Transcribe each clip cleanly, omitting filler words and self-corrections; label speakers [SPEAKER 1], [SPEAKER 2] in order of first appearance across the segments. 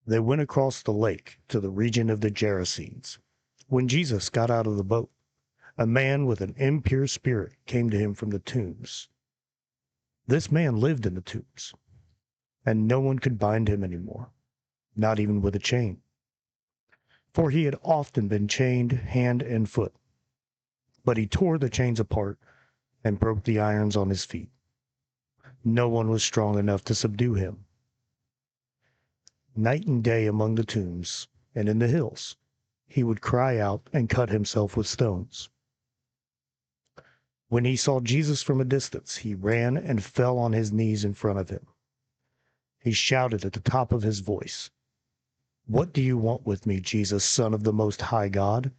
[SPEAKER 1] They went across the lake to the region of the Gerasenes. When Jesus got out of the boat, a man with an impure spirit came to him from the tombs. This man lived in the tombs, and no one could bind him anymore, not even with a chain, for he had often been chained hand and foot. But he tore the chains apart and broke the irons on his feet. No one was strong enough to subdue him. Night and day among the tombs and in the hills, he would cry out and cut himself with stones. When he saw Jesus from a distance, he ran and fell on his knees in front of him. He shouted at the top of his voice, "What do you want with me, Jesus, Son of the Most High God?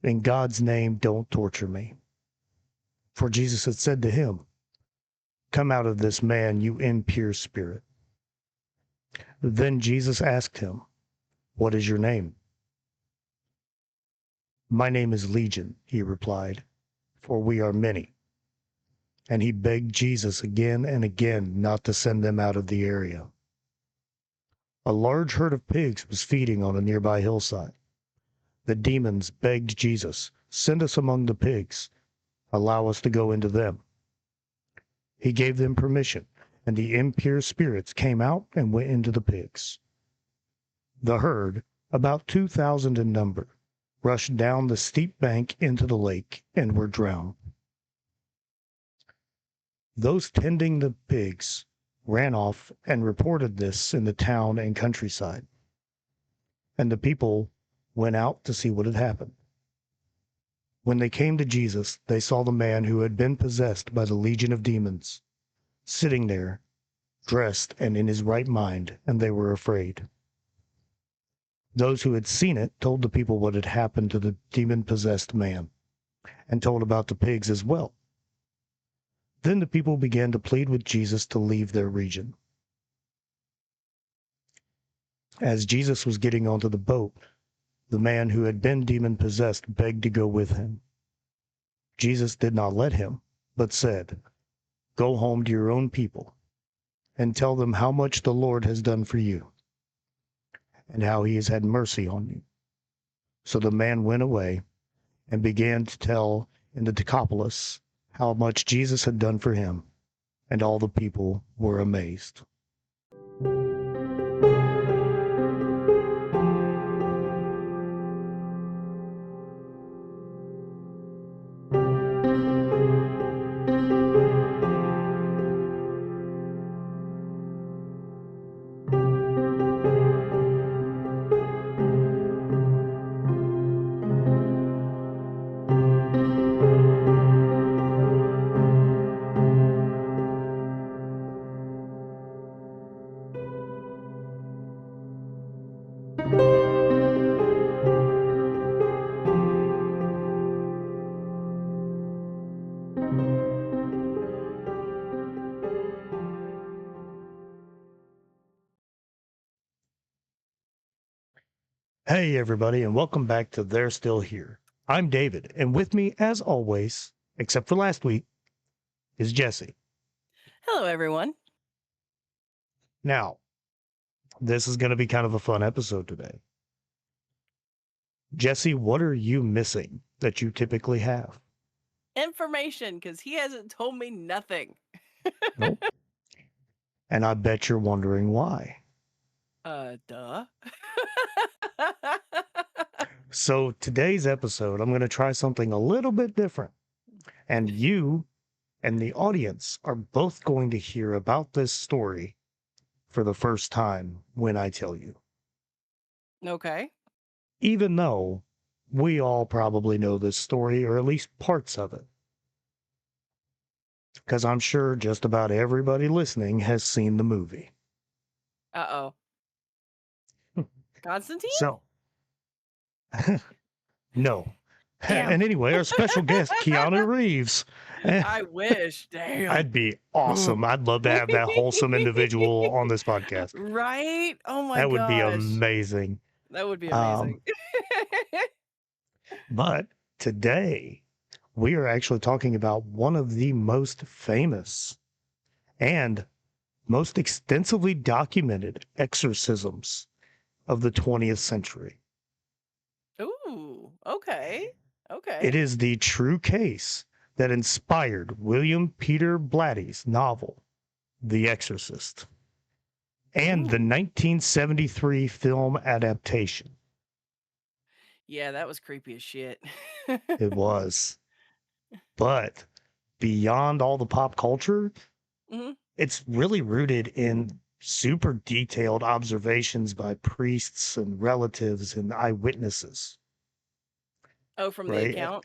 [SPEAKER 1] In God's name, don't torture me." For Jesus had said to him, "Come out of this man, you impure spirit." Then Jesus asked him, "What is your name?" "My name is Legion," he replied, "for we are many." And he begged Jesus again and again not to send them out of the area. A large herd of pigs was feeding on a nearby hillside. The demons begged Jesus, "Send us among the pigs. Allow us to go into them." He gave them permission, and the impure spirits came out and went into the pigs. The herd, about 2,000 in number, rushed down the steep bank into the lake and were drowned. Those tending the pigs ran off and reported this in the town and countryside, and the people went out to see what had happened. When they came to Jesus, they saw the man who had been possessed by the legion of demons, sitting there, dressed and in his right mind, and they were afraid. Those who had seen it told the people what had happened to the demon-possessed man, and told about the pigs as well. Then the people began to plead with Jesus to leave their region. As Jesus was getting onto the boat, the man who had been demon-possessed begged to go with him. Jesus did not let him, but said, "Go home to your own people, and tell them how much the Lord has done for you, and how he has had mercy on you." So the man went away and began to tell in the Decapolis how much Jesus had done for him, and all the people were amazed. Hey everybody, and welcome back to They're Still Here. I'm David, and with me, as always, except for last week, is Jesse.
[SPEAKER 2] Hello, everyone.
[SPEAKER 1] Now, this is going to be kind of a fun episode today. Jesse, what are you missing that you typically have?
[SPEAKER 2] Information, because he hasn't told me nothing.
[SPEAKER 1] Nope. And I bet you're wondering why.
[SPEAKER 2] Duh.
[SPEAKER 1] So today's episode, I'm going to try something a little bit different. And you and the audience are both going to hear about this story for the first time when I tell you.
[SPEAKER 2] Okay.
[SPEAKER 1] Even though we all probably know this story, or at least parts of it. Because I'm sure just about everybody listening has seen the movie.
[SPEAKER 2] Uh-oh. Constantine?
[SPEAKER 1] So, no.
[SPEAKER 2] Damn.
[SPEAKER 1] And anyway, our special guest, Keanu Reeves.
[SPEAKER 2] I wish. Damn.
[SPEAKER 1] That'd be awesome. I'd love to have that wholesome individual on this podcast.
[SPEAKER 2] Right? Oh my
[SPEAKER 1] That would be
[SPEAKER 2] gosh.
[SPEAKER 1] amazing.
[SPEAKER 2] That would be amazing.
[SPEAKER 1] But today, we are actually talking about one of the most famous and most extensively documented exorcisms of the 20th century.
[SPEAKER 2] Ooh, okay.
[SPEAKER 1] It
[SPEAKER 2] Okay.
[SPEAKER 1] is the true case that inspired William Peter Blatty's novel, The Exorcist, and the
[SPEAKER 2] Ooh.
[SPEAKER 1] 1973 film adaptation.
[SPEAKER 2] Yeah, that was creepy as shit.
[SPEAKER 1] It was. But beyond all the pop culture,
[SPEAKER 2] Mhm.
[SPEAKER 1] it's really rooted in super detailed observations by priests and relatives and eyewitnesses,
[SPEAKER 2] Oh, from the
[SPEAKER 1] right?
[SPEAKER 2] account?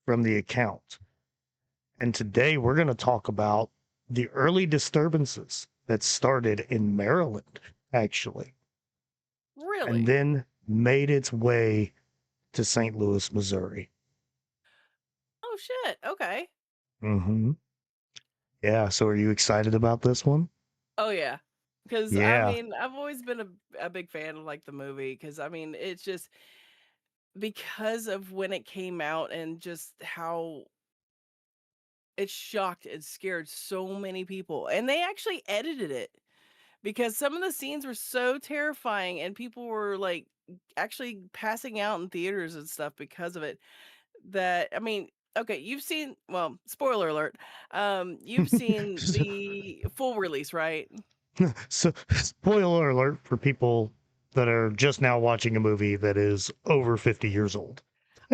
[SPEAKER 1] From the account. And today we're going to talk about the early disturbances that started in Maryland, actually, and
[SPEAKER 2] Really?
[SPEAKER 1] then made its way to St. Louis, Missouri.
[SPEAKER 2] Oh, shit, okay.
[SPEAKER 1] Hmm. Yeah. So are you excited about this one?
[SPEAKER 2] Oh, yeah. Because, I
[SPEAKER 1] Yeah.
[SPEAKER 2] mean, I've always been a big fan of, like, the movie. Because I mean, it's just because of when it came out and just how it shocked and scared so many people, and they actually edited it because some of the scenes were so terrifying and people were, like, actually passing out in theaters and stuff because of it. That I mean, okay, you've seen well, spoiler alert, you've seen the full release, right?
[SPEAKER 1] So, spoiler alert for people that are just now watching a movie that is over 50 years old.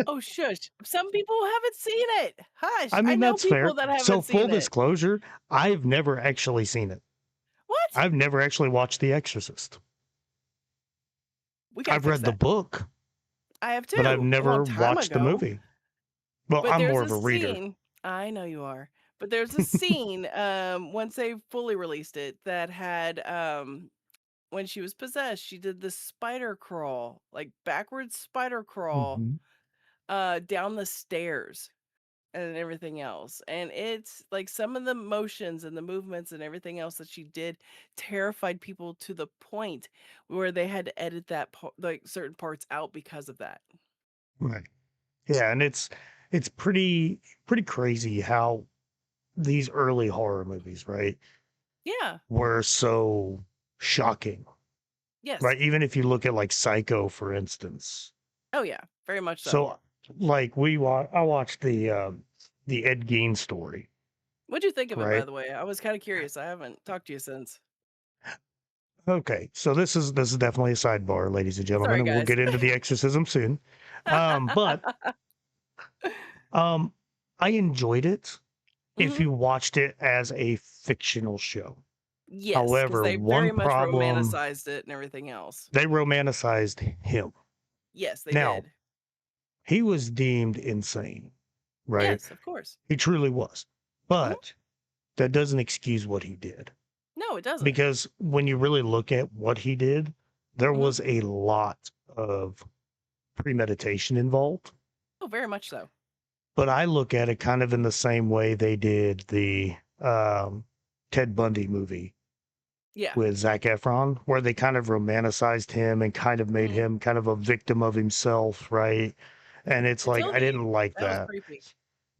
[SPEAKER 2] Oh, shush. Some people haven't seen it. Hush.
[SPEAKER 1] I
[SPEAKER 2] I
[SPEAKER 1] mean,
[SPEAKER 2] know
[SPEAKER 1] that's fair.
[SPEAKER 2] people that
[SPEAKER 1] So,
[SPEAKER 2] haven't
[SPEAKER 1] full
[SPEAKER 2] seen it.
[SPEAKER 1] disclosure, I've never actually seen it.
[SPEAKER 2] What?
[SPEAKER 1] I've never actually watched The Exorcist.
[SPEAKER 2] We gotta
[SPEAKER 1] I've
[SPEAKER 2] fix
[SPEAKER 1] read the
[SPEAKER 2] that.
[SPEAKER 1] book,
[SPEAKER 2] I have
[SPEAKER 1] but I've
[SPEAKER 2] too, a long
[SPEAKER 1] never
[SPEAKER 2] time
[SPEAKER 1] watched the
[SPEAKER 2] ago.
[SPEAKER 1] movie. Well,
[SPEAKER 2] But
[SPEAKER 1] I'm
[SPEAKER 2] there's
[SPEAKER 1] more
[SPEAKER 2] a
[SPEAKER 1] of a reader.
[SPEAKER 2] scene I know you are. But there's a scene, once they fully released it that had, when she was possessed, she did this spider crawl, like backwards spider crawl,
[SPEAKER 1] Mhm.
[SPEAKER 2] down the stairs and everything else. And it's like some of the motions and the movements and everything else that she did terrified people to the point where they had to edit that like certain parts out because of that.
[SPEAKER 1] Right. Yeah, and it's pretty crazy how these early horror movies, right,
[SPEAKER 2] Yeah.
[SPEAKER 1] were so shocking.
[SPEAKER 2] Yes.
[SPEAKER 1] Right, even if you look at, like, Psycho, for instance.
[SPEAKER 2] Oh yeah. Very much so.
[SPEAKER 1] So, like, I watched the Ed Gein story,
[SPEAKER 2] What'd you think of it, by
[SPEAKER 1] right?
[SPEAKER 2] the way? I was kind of curious. I haven't talked to you since.
[SPEAKER 1] Okay, so this is definitely a sidebar, ladies and gentlemen,
[SPEAKER 2] Sorry,
[SPEAKER 1] and we'll
[SPEAKER 2] guys.
[SPEAKER 1] get into the exorcism soon. But, um, I enjoyed it if
[SPEAKER 2] Hmm.
[SPEAKER 1] you watched it as a fictional show.
[SPEAKER 2] Yes, because
[SPEAKER 1] However,
[SPEAKER 2] they very
[SPEAKER 1] one
[SPEAKER 2] much
[SPEAKER 1] problem,
[SPEAKER 2] romanticized it and everything else.
[SPEAKER 1] they romanticized him.
[SPEAKER 2] Yes, they
[SPEAKER 1] Now,
[SPEAKER 2] did.
[SPEAKER 1] he was deemed insane, right?
[SPEAKER 2] Yes, of course.
[SPEAKER 1] He truly was.
[SPEAKER 2] Hmm.
[SPEAKER 1] But that doesn't excuse what he did.
[SPEAKER 2] No, it doesn't.
[SPEAKER 1] Because when you really look at what he did, there
[SPEAKER 2] Hmm.
[SPEAKER 1] was a lot of premeditation involved.
[SPEAKER 2] Oh, very much so.
[SPEAKER 1] But I look at it kind of in the same way they did the Ted Bundy movie
[SPEAKER 2] Yeah.
[SPEAKER 1] with Zac Efron, where they kind of romanticized him and kind of made
[SPEAKER 2] Hmm.
[SPEAKER 1] him kind of a victim of himself, right? And it's like,
[SPEAKER 2] Until
[SPEAKER 1] I
[SPEAKER 2] he,
[SPEAKER 1] didn't like
[SPEAKER 2] that was
[SPEAKER 1] that.
[SPEAKER 2] creepy.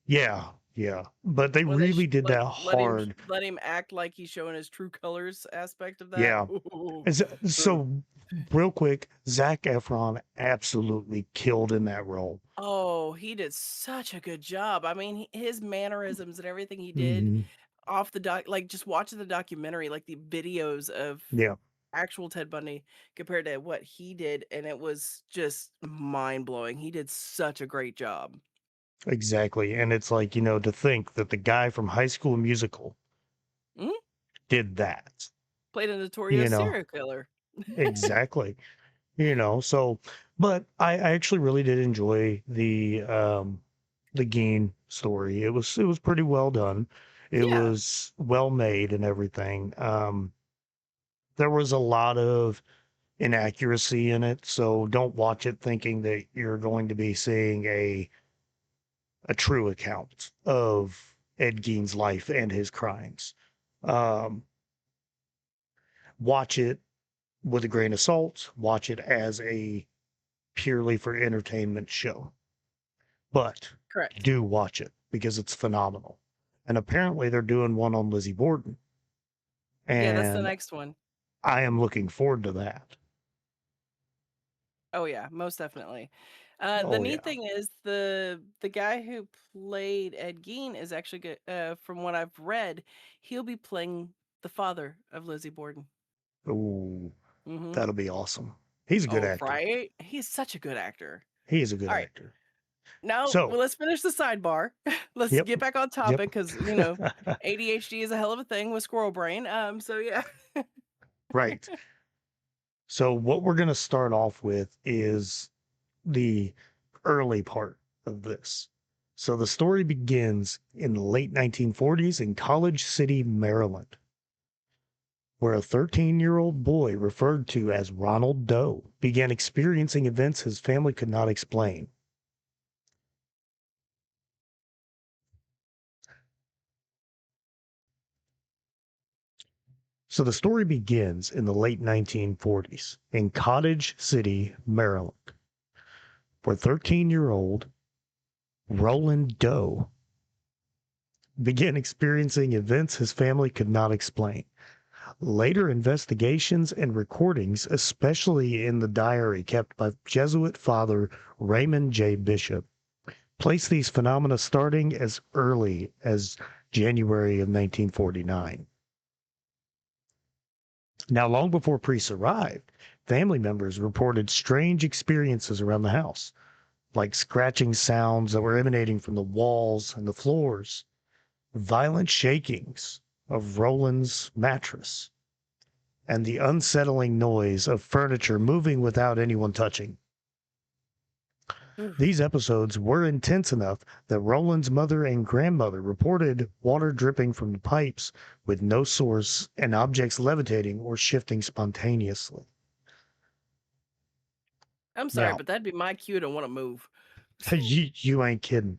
[SPEAKER 1] Yeah, yeah. But they
[SPEAKER 2] When they
[SPEAKER 1] really did that hard.
[SPEAKER 2] let him act like he's showing his true colors aspect of that.
[SPEAKER 1] Yeah.
[SPEAKER 2] Ooh.
[SPEAKER 1] And so, real quick, Zac Efron absolutely killed in that role.
[SPEAKER 2] Oh, he did such a good job. I mean, his mannerisms and everything he did
[SPEAKER 1] Mhm.
[SPEAKER 2] off the like just watching the documentary, like the videos of
[SPEAKER 1] Yeah,
[SPEAKER 2] actual Ted Bundy compared to what he did, and it was just mind blowing. He did such a great job.
[SPEAKER 1] exactly. And it's like, to think that the guy from High School Musical
[SPEAKER 2] Mhm.
[SPEAKER 1] did that,
[SPEAKER 2] Played a
[SPEAKER 1] you
[SPEAKER 2] notorious
[SPEAKER 1] know,
[SPEAKER 2] serial killer.
[SPEAKER 1] exactly, so, but I actually really did enjoy the Geen story. It was pretty well done. It
[SPEAKER 2] Yeah,
[SPEAKER 1] was well made and everything. There was a lot of inaccuracy in it, so don't watch it thinking that you're going to be seeing a true account of Ed Gein's life and his crimes. Um, Watch it with a grain of salt. Watch it as a purely for entertainment show, but
[SPEAKER 2] correct.
[SPEAKER 1] do watch it because it's phenomenal. And apparently, they're doing one on Lizzie Borden,
[SPEAKER 2] Yeah, that's the
[SPEAKER 1] And
[SPEAKER 2] next one.
[SPEAKER 1] I am looking forward to that.
[SPEAKER 2] Oh yeah, most definitely. The
[SPEAKER 1] Oh
[SPEAKER 2] neat
[SPEAKER 1] yeah.
[SPEAKER 2] thing is the guy who played Ed Gein is actually good. From what I've read, he'll be playing the father of Lizzie Borden.
[SPEAKER 1] Ooh,
[SPEAKER 2] Hmm.
[SPEAKER 1] that'll be awesome. He's a good
[SPEAKER 2] Oh,
[SPEAKER 1] actor.
[SPEAKER 2] right. He's such a good actor.
[SPEAKER 1] He is a good
[SPEAKER 2] All right,
[SPEAKER 1] actor.
[SPEAKER 2] now
[SPEAKER 1] So,
[SPEAKER 2] well, let's finish the sidebar. Let's
[SPEAKER 1] yep,
[SPEAKER 2] get back on
[SPEAKER 1] yep.
[SPEAKER 2] topic because ADHD is a hell of a thing with squirrel brain. So yeah.
[SPEAKER 1] Right. So what we're going to start off with is the early part of this. So the story begins in the late 1940s in College City, Maryland, where a 13-year-old boy referred to as Ronald Doe began experiencing events his family could not explain. So the story begins in the late 1940s in Cottage City, Maryland, where 13-year-old Roland Doe began experiencing events his family could not explain. Later investigations and recordings, especially in the diary kept by Jesuit Father Raymond J. Bishop, place these phenomena starting as early as January of 1949. Now, long before priests arrived, family members reported strange experiences around the house, like scratching sounds that were emanating from the walls and the floors, violent shakings of Roland's mattress, and the unsettling noise of furniture moving without anyone touching. These episodes were intense enough that Roland's mother and grandmother reported water dripping from the pipes with no source and objects levitating or shifting spontaneously.
[SPEAKER 2] I'm sorry,
[SPEAKER 1] Now,
[SPEAKER 2] but that'd be my cue to want to move.
[SPEAKER 1] you ain't kidding.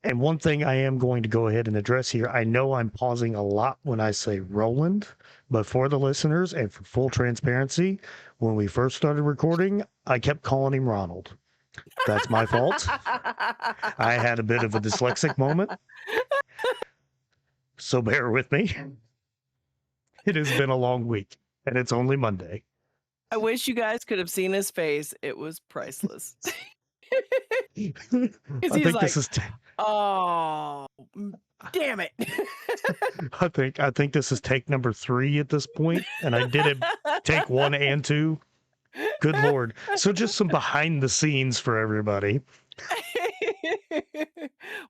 [SPEAKER 1] And one thing I am going to go ahead and address here, I know I'm pausing a lot when I say Roland, but for the listeners and for full transparency, when we first started recording, I kept calling him Ronald. That's my fault. I had a bit of a dyslexic moment, so bear with me. It has been a long week, and it's only Monday.
[SPEAKER 2] I wish you guys could have seen his face. It was priceless. Because
[SPEAKER 1] I
[SPEAKER 2] he's
[SPEAKER 1] think this
[SPEAKER 2] like,
[SPEAKER 1] is
[SPEAKER 2] oh, damn it.
[SPEAKER 1] I think this is take number 3 at this point, and I did it take 1 and 2. Good Lord. So just some behind the scenes for everybody.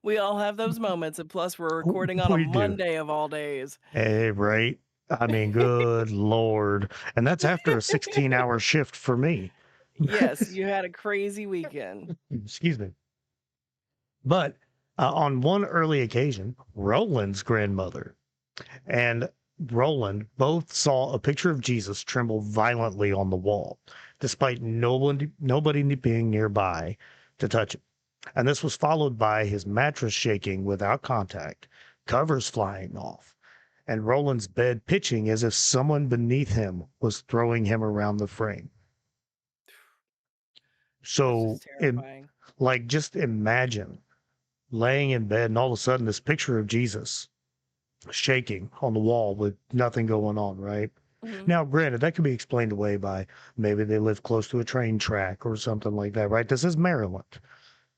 [SPEAKER 2] We all have those moments. And plus, we're recording on a
[SPEAKER 1] We do.
[SPEAKER 2] Monday of all days.
[SPEAKER 1] Hey, right. I mean, good Lord. And that's after a 16-hour shift for me.
[SPEAKER 2] Yes, you had a crazy weekend.
[SPEAKER 1] Excuse me. But on one early occasion, Roland's grandmother and Roland both saw a picture of Jesus tremble violently on the wall, despite nobody being nearby to touch it. And this was followed by his mattress shaking without contact, covers flying off, and Roland's bed pitching as if someone beneath him was throwing him around the frame.
[SPEAKER 2] That's
[SPEAKER 1] So,
[SPEAKER 2] just terrifying.
[SPEAKER 1] just imagine laying in bed and all of a sudden this picture of Jesus shaking on the wall with nothing going on, right?
[SPEAKER 2] Hmm.
[SPEAKER 1] Now, granted, that could be explained away by maybe they live close to a train track or something like that, right? This is Maryland,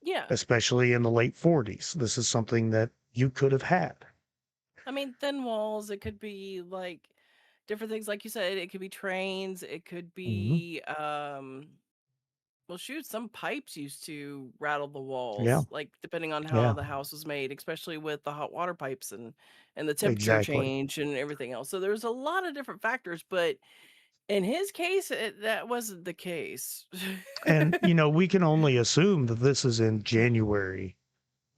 [SPEAKER 2] Yeah.
[SPEAKER 1] especially in the late 40s. This is something that you could have had.
[SPEAKER 2] I mean, thin walls, it could be like different things. Like you said, it could be trains, it could
[SPEAKER 1] Hmm.
[SPEAKER 2] be, well, shoot, some pipes used to rattle the
[SPEAKER 1] Yeah,
[SPEAKER 2] walls, like depending on how
[SPEAKER 1] yeah,
[SPEAKER 2] the house was made, especially with the hot water pipes and the temperature
[SPEAKER 1] exactly.
[SPEAKER 2] change and everything else. So there's a lot of different factors, but in his case, that wasn't the case.
[SPEAKER 1] And, we can only assume that this is in January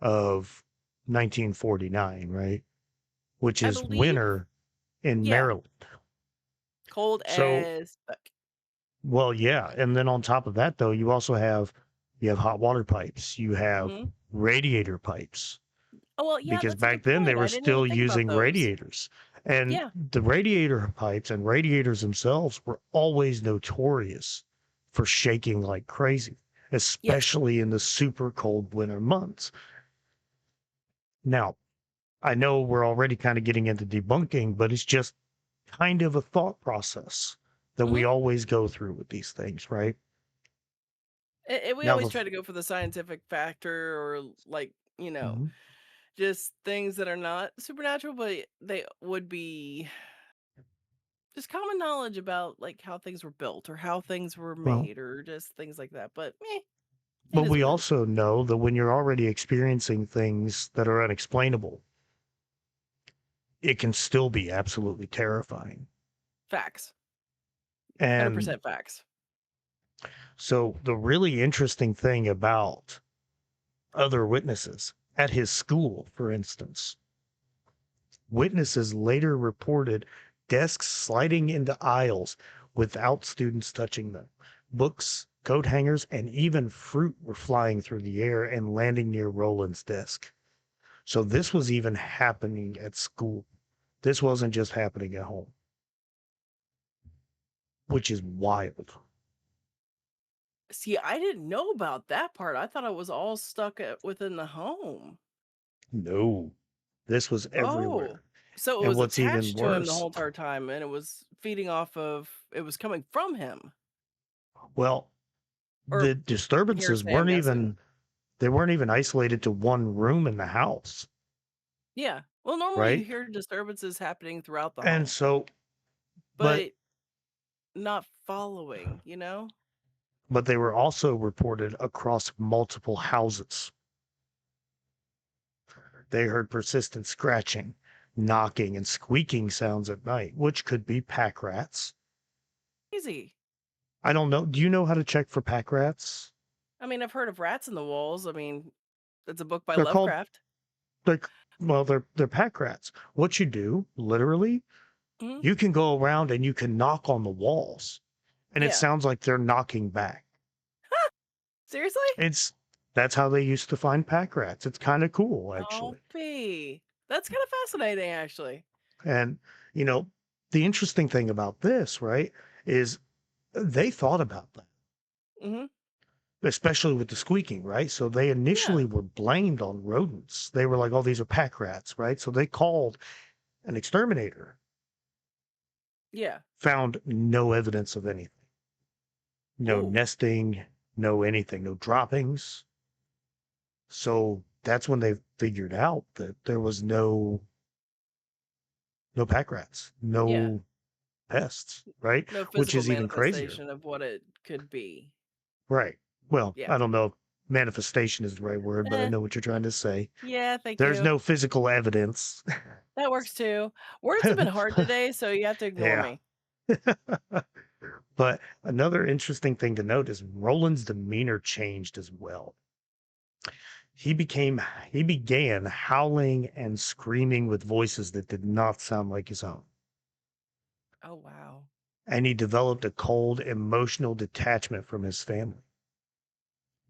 [SPEAKER 1] of 1949, right? Which
[SPEAKER 2] I
[SPEAKER 1] is
[SPEAKER 2] believe,
[SPEAKER 1] winter in
[SPEAKER 2] yeah,
[SPEAKER 1] Maryland.
[SPEAKER 2] cold
[SPEAKER 1] So,
[SPEAKER 2] as fuck.
[SPEAKER 1] well, yeah. And then on top of that, though, you have hot water pipes, you have
[SPEAKER 2] Hmm.
[SPEAKER 1] radiator pipes,
[SPEAKER 2] Oh well, yeah,
[SPEAKER 1] because
[SPEAKER 2] that's a
[SPEAKER 1] back
[SPEAKER 2] good
[SPEAKER 1] then they
[SPEAKER 2] point.
[SPEAKER 1] were
[SPEAKER 2] I didn't even
[SPEAKER 1] still
[SPEAKER 2] think about
[SPEAKER 1] using
[SPEAKER 2] those.
[SPEAKER 1] radiators. And
[SPEAKER 2] Yeah.
[SPEAKER 1] the radiator pipes and radiators themselves were always notorious for shaking like crazy,
[SPEAKER 2] Yes.
[SPEAKER 1] especially in the super cold winter months. Now, I know we're already kind of getting into debunking, but it's just kind of a thought process that we
[SPEAKER 2] Mhm.
[SPEAKER 1] always go through with these things, right?
[SPEAKER 2] And we
[SPEAKER 1] Now
[SPEAKER 2] always
[SPEAKER 1] the
[SPEAKER 2] try to go for the scientific factor or like,
[SPEAKER 1] Mhm.
[SPEAKER 2] just things that are not supernatural, but they would be just common knowledge about like how things were built or how things were
[SPEAKER 1] Well,
[SPEAKER 2] made or just things like that. But it
[SPEAKER 1] but
[SPEAKER 2] is
[SPEAKER 1] we
[SPEAKER 2] what it is.
[SPEAKER 1] also know that when you're already experiencing things that are unexplainable, it can still be absolutely terrifying.
[SPEAKER 2] Facts.
[SPEAKER 1] And
[SPEAKER 2] 100% facts.
[SPEAKER 1] so the really interesting thing about other witnesses at his school, for instance, witnesses later reported desks sliding into aisles without students touching them. Books, coat hangers, and even fruit were flying through the air and landing near Roland's desk. So this was even happening at school. This wasn't just happening at home, which is wild.
[SPEAKER 2] See, I didn't know about that part. I thought it was all stuck within the home.
[SPEAKER 1] No, this was
[SPEAKER 2] Oh,
[SPEAKER 1] everywhere.
[SPEAKER 2] so it
[SPEAKER 1] And
[SPEAKER 2] was
[SPEAKER 1] what's even
[SPEAKER 2] attached to him the
[SPEAKER 1] worse,
[SPEAKER 2] whole entire time and it was feeding off of it was coming from him.
[SPEAKER 1] well,
[SPEAKER 2] Or
[SPEAKER 1] the disturbances
[SPEAKER 2] hearsay, I'm guessing.
[SPEAKER 1] they weren't even isolated to one room in the house,
[SPEAKER 2] Yeah. Well, normally you
[SPEAKER 1] right?
[SPEAKER 2] hear disturbances happening throughout the
[SPEAKER 1] And
[SPEAKER 2] home,
[SPEAKER 1] so, but
[SPEAKER 2] but not following?
[SPEAKER 1] but they were also reported across multiple houses. They heard persistent scratching, knocking, and squeaking sounds at night, which could be pack rats.
[SPEAKER 2] Easy.
[SPEAKER 1] I don't know. Do you know how to check for pack rats?
[SPEAKER 2] I mean, I've heard of Rats in the Walls. I mean, that's a book by
[SPEAKER 1] They're called
[SPEAKER 2] Lovecraft.
[SPEAKER 1] they're well, they're pack rats. What you do, literally,
[SPEAKER 2] Mhm.
[SPEAKER 1] you can go around and you can knock on the walls, and it
[SPEAKER 2] Yeah.
[SPEAKER 1] sounds like they're knocking back.
[SPEAKER 2] Seriously?
[SPEAKER 1] It's That's how they used to find pack rats. It's kind of cool,
[SPEAKER 2] Oh,
[SPEAKER 1] actually.
[SPEAKER 2] B. That's kind of fascinating, actually.
[SPEAKER 1] And you know, the interesting thing about this, right, is they thought about that,
[SPEAKER 2] Mhm.
[SPEAKER 1] especially with the squeaking, right? So they
[SPEAKER 2] Yeah.
[SPEAKER 1] initially were blamed on rodents. They were like, "Oh, these are pack rats," right? So they called an exterminator.
[SPEAKER 2] Yeah.
[SPEAKER 1] Found no evidence of anything. No
[SPEAKER 2] Ooh.
[SPEAKER 1] nesting, no anything, no droppings. So that's when they figured out that there was no pack rats,
[SPEAKER 2] Yeah.
[SPEAKER 1] no pests, right?
[SPEAKER 2] No
[SPEAKER 1] Which
[SPEAKER 2] physical
[SPEAKER 1] is even crazier.
[SPEAKER 2] manifestation of what it could be.
[SPEAKER 1] Right. Well,
[SPEAKER 2] Yeah.
[SPEAKER 1] I don't know if manifestation is the right word, but I
[SPEAKER 2] Eh.
[SPEAKER 1] know what you're trying to say.
[SPEAKER 2] Yeah, thank
[SPEAKER 1] There's
[SPEAKER 2] you.
[SPEAKER 1] no physical evidence.
[SPEAKER 2] That works too. Words have been hard today, so you have to ignore
[SPEAKER 1] Yeah.
[SPEAKER 2] me.
[SPEAKER 1] But another interesting thing to note is Roland's demeanor changed as well. He became he began howling and screaming with voices that did not sound like his own.
[SPEAKER 2] Oh, wow.
[SPEAKER 1] And he developed a cold, emotional detachment from his family,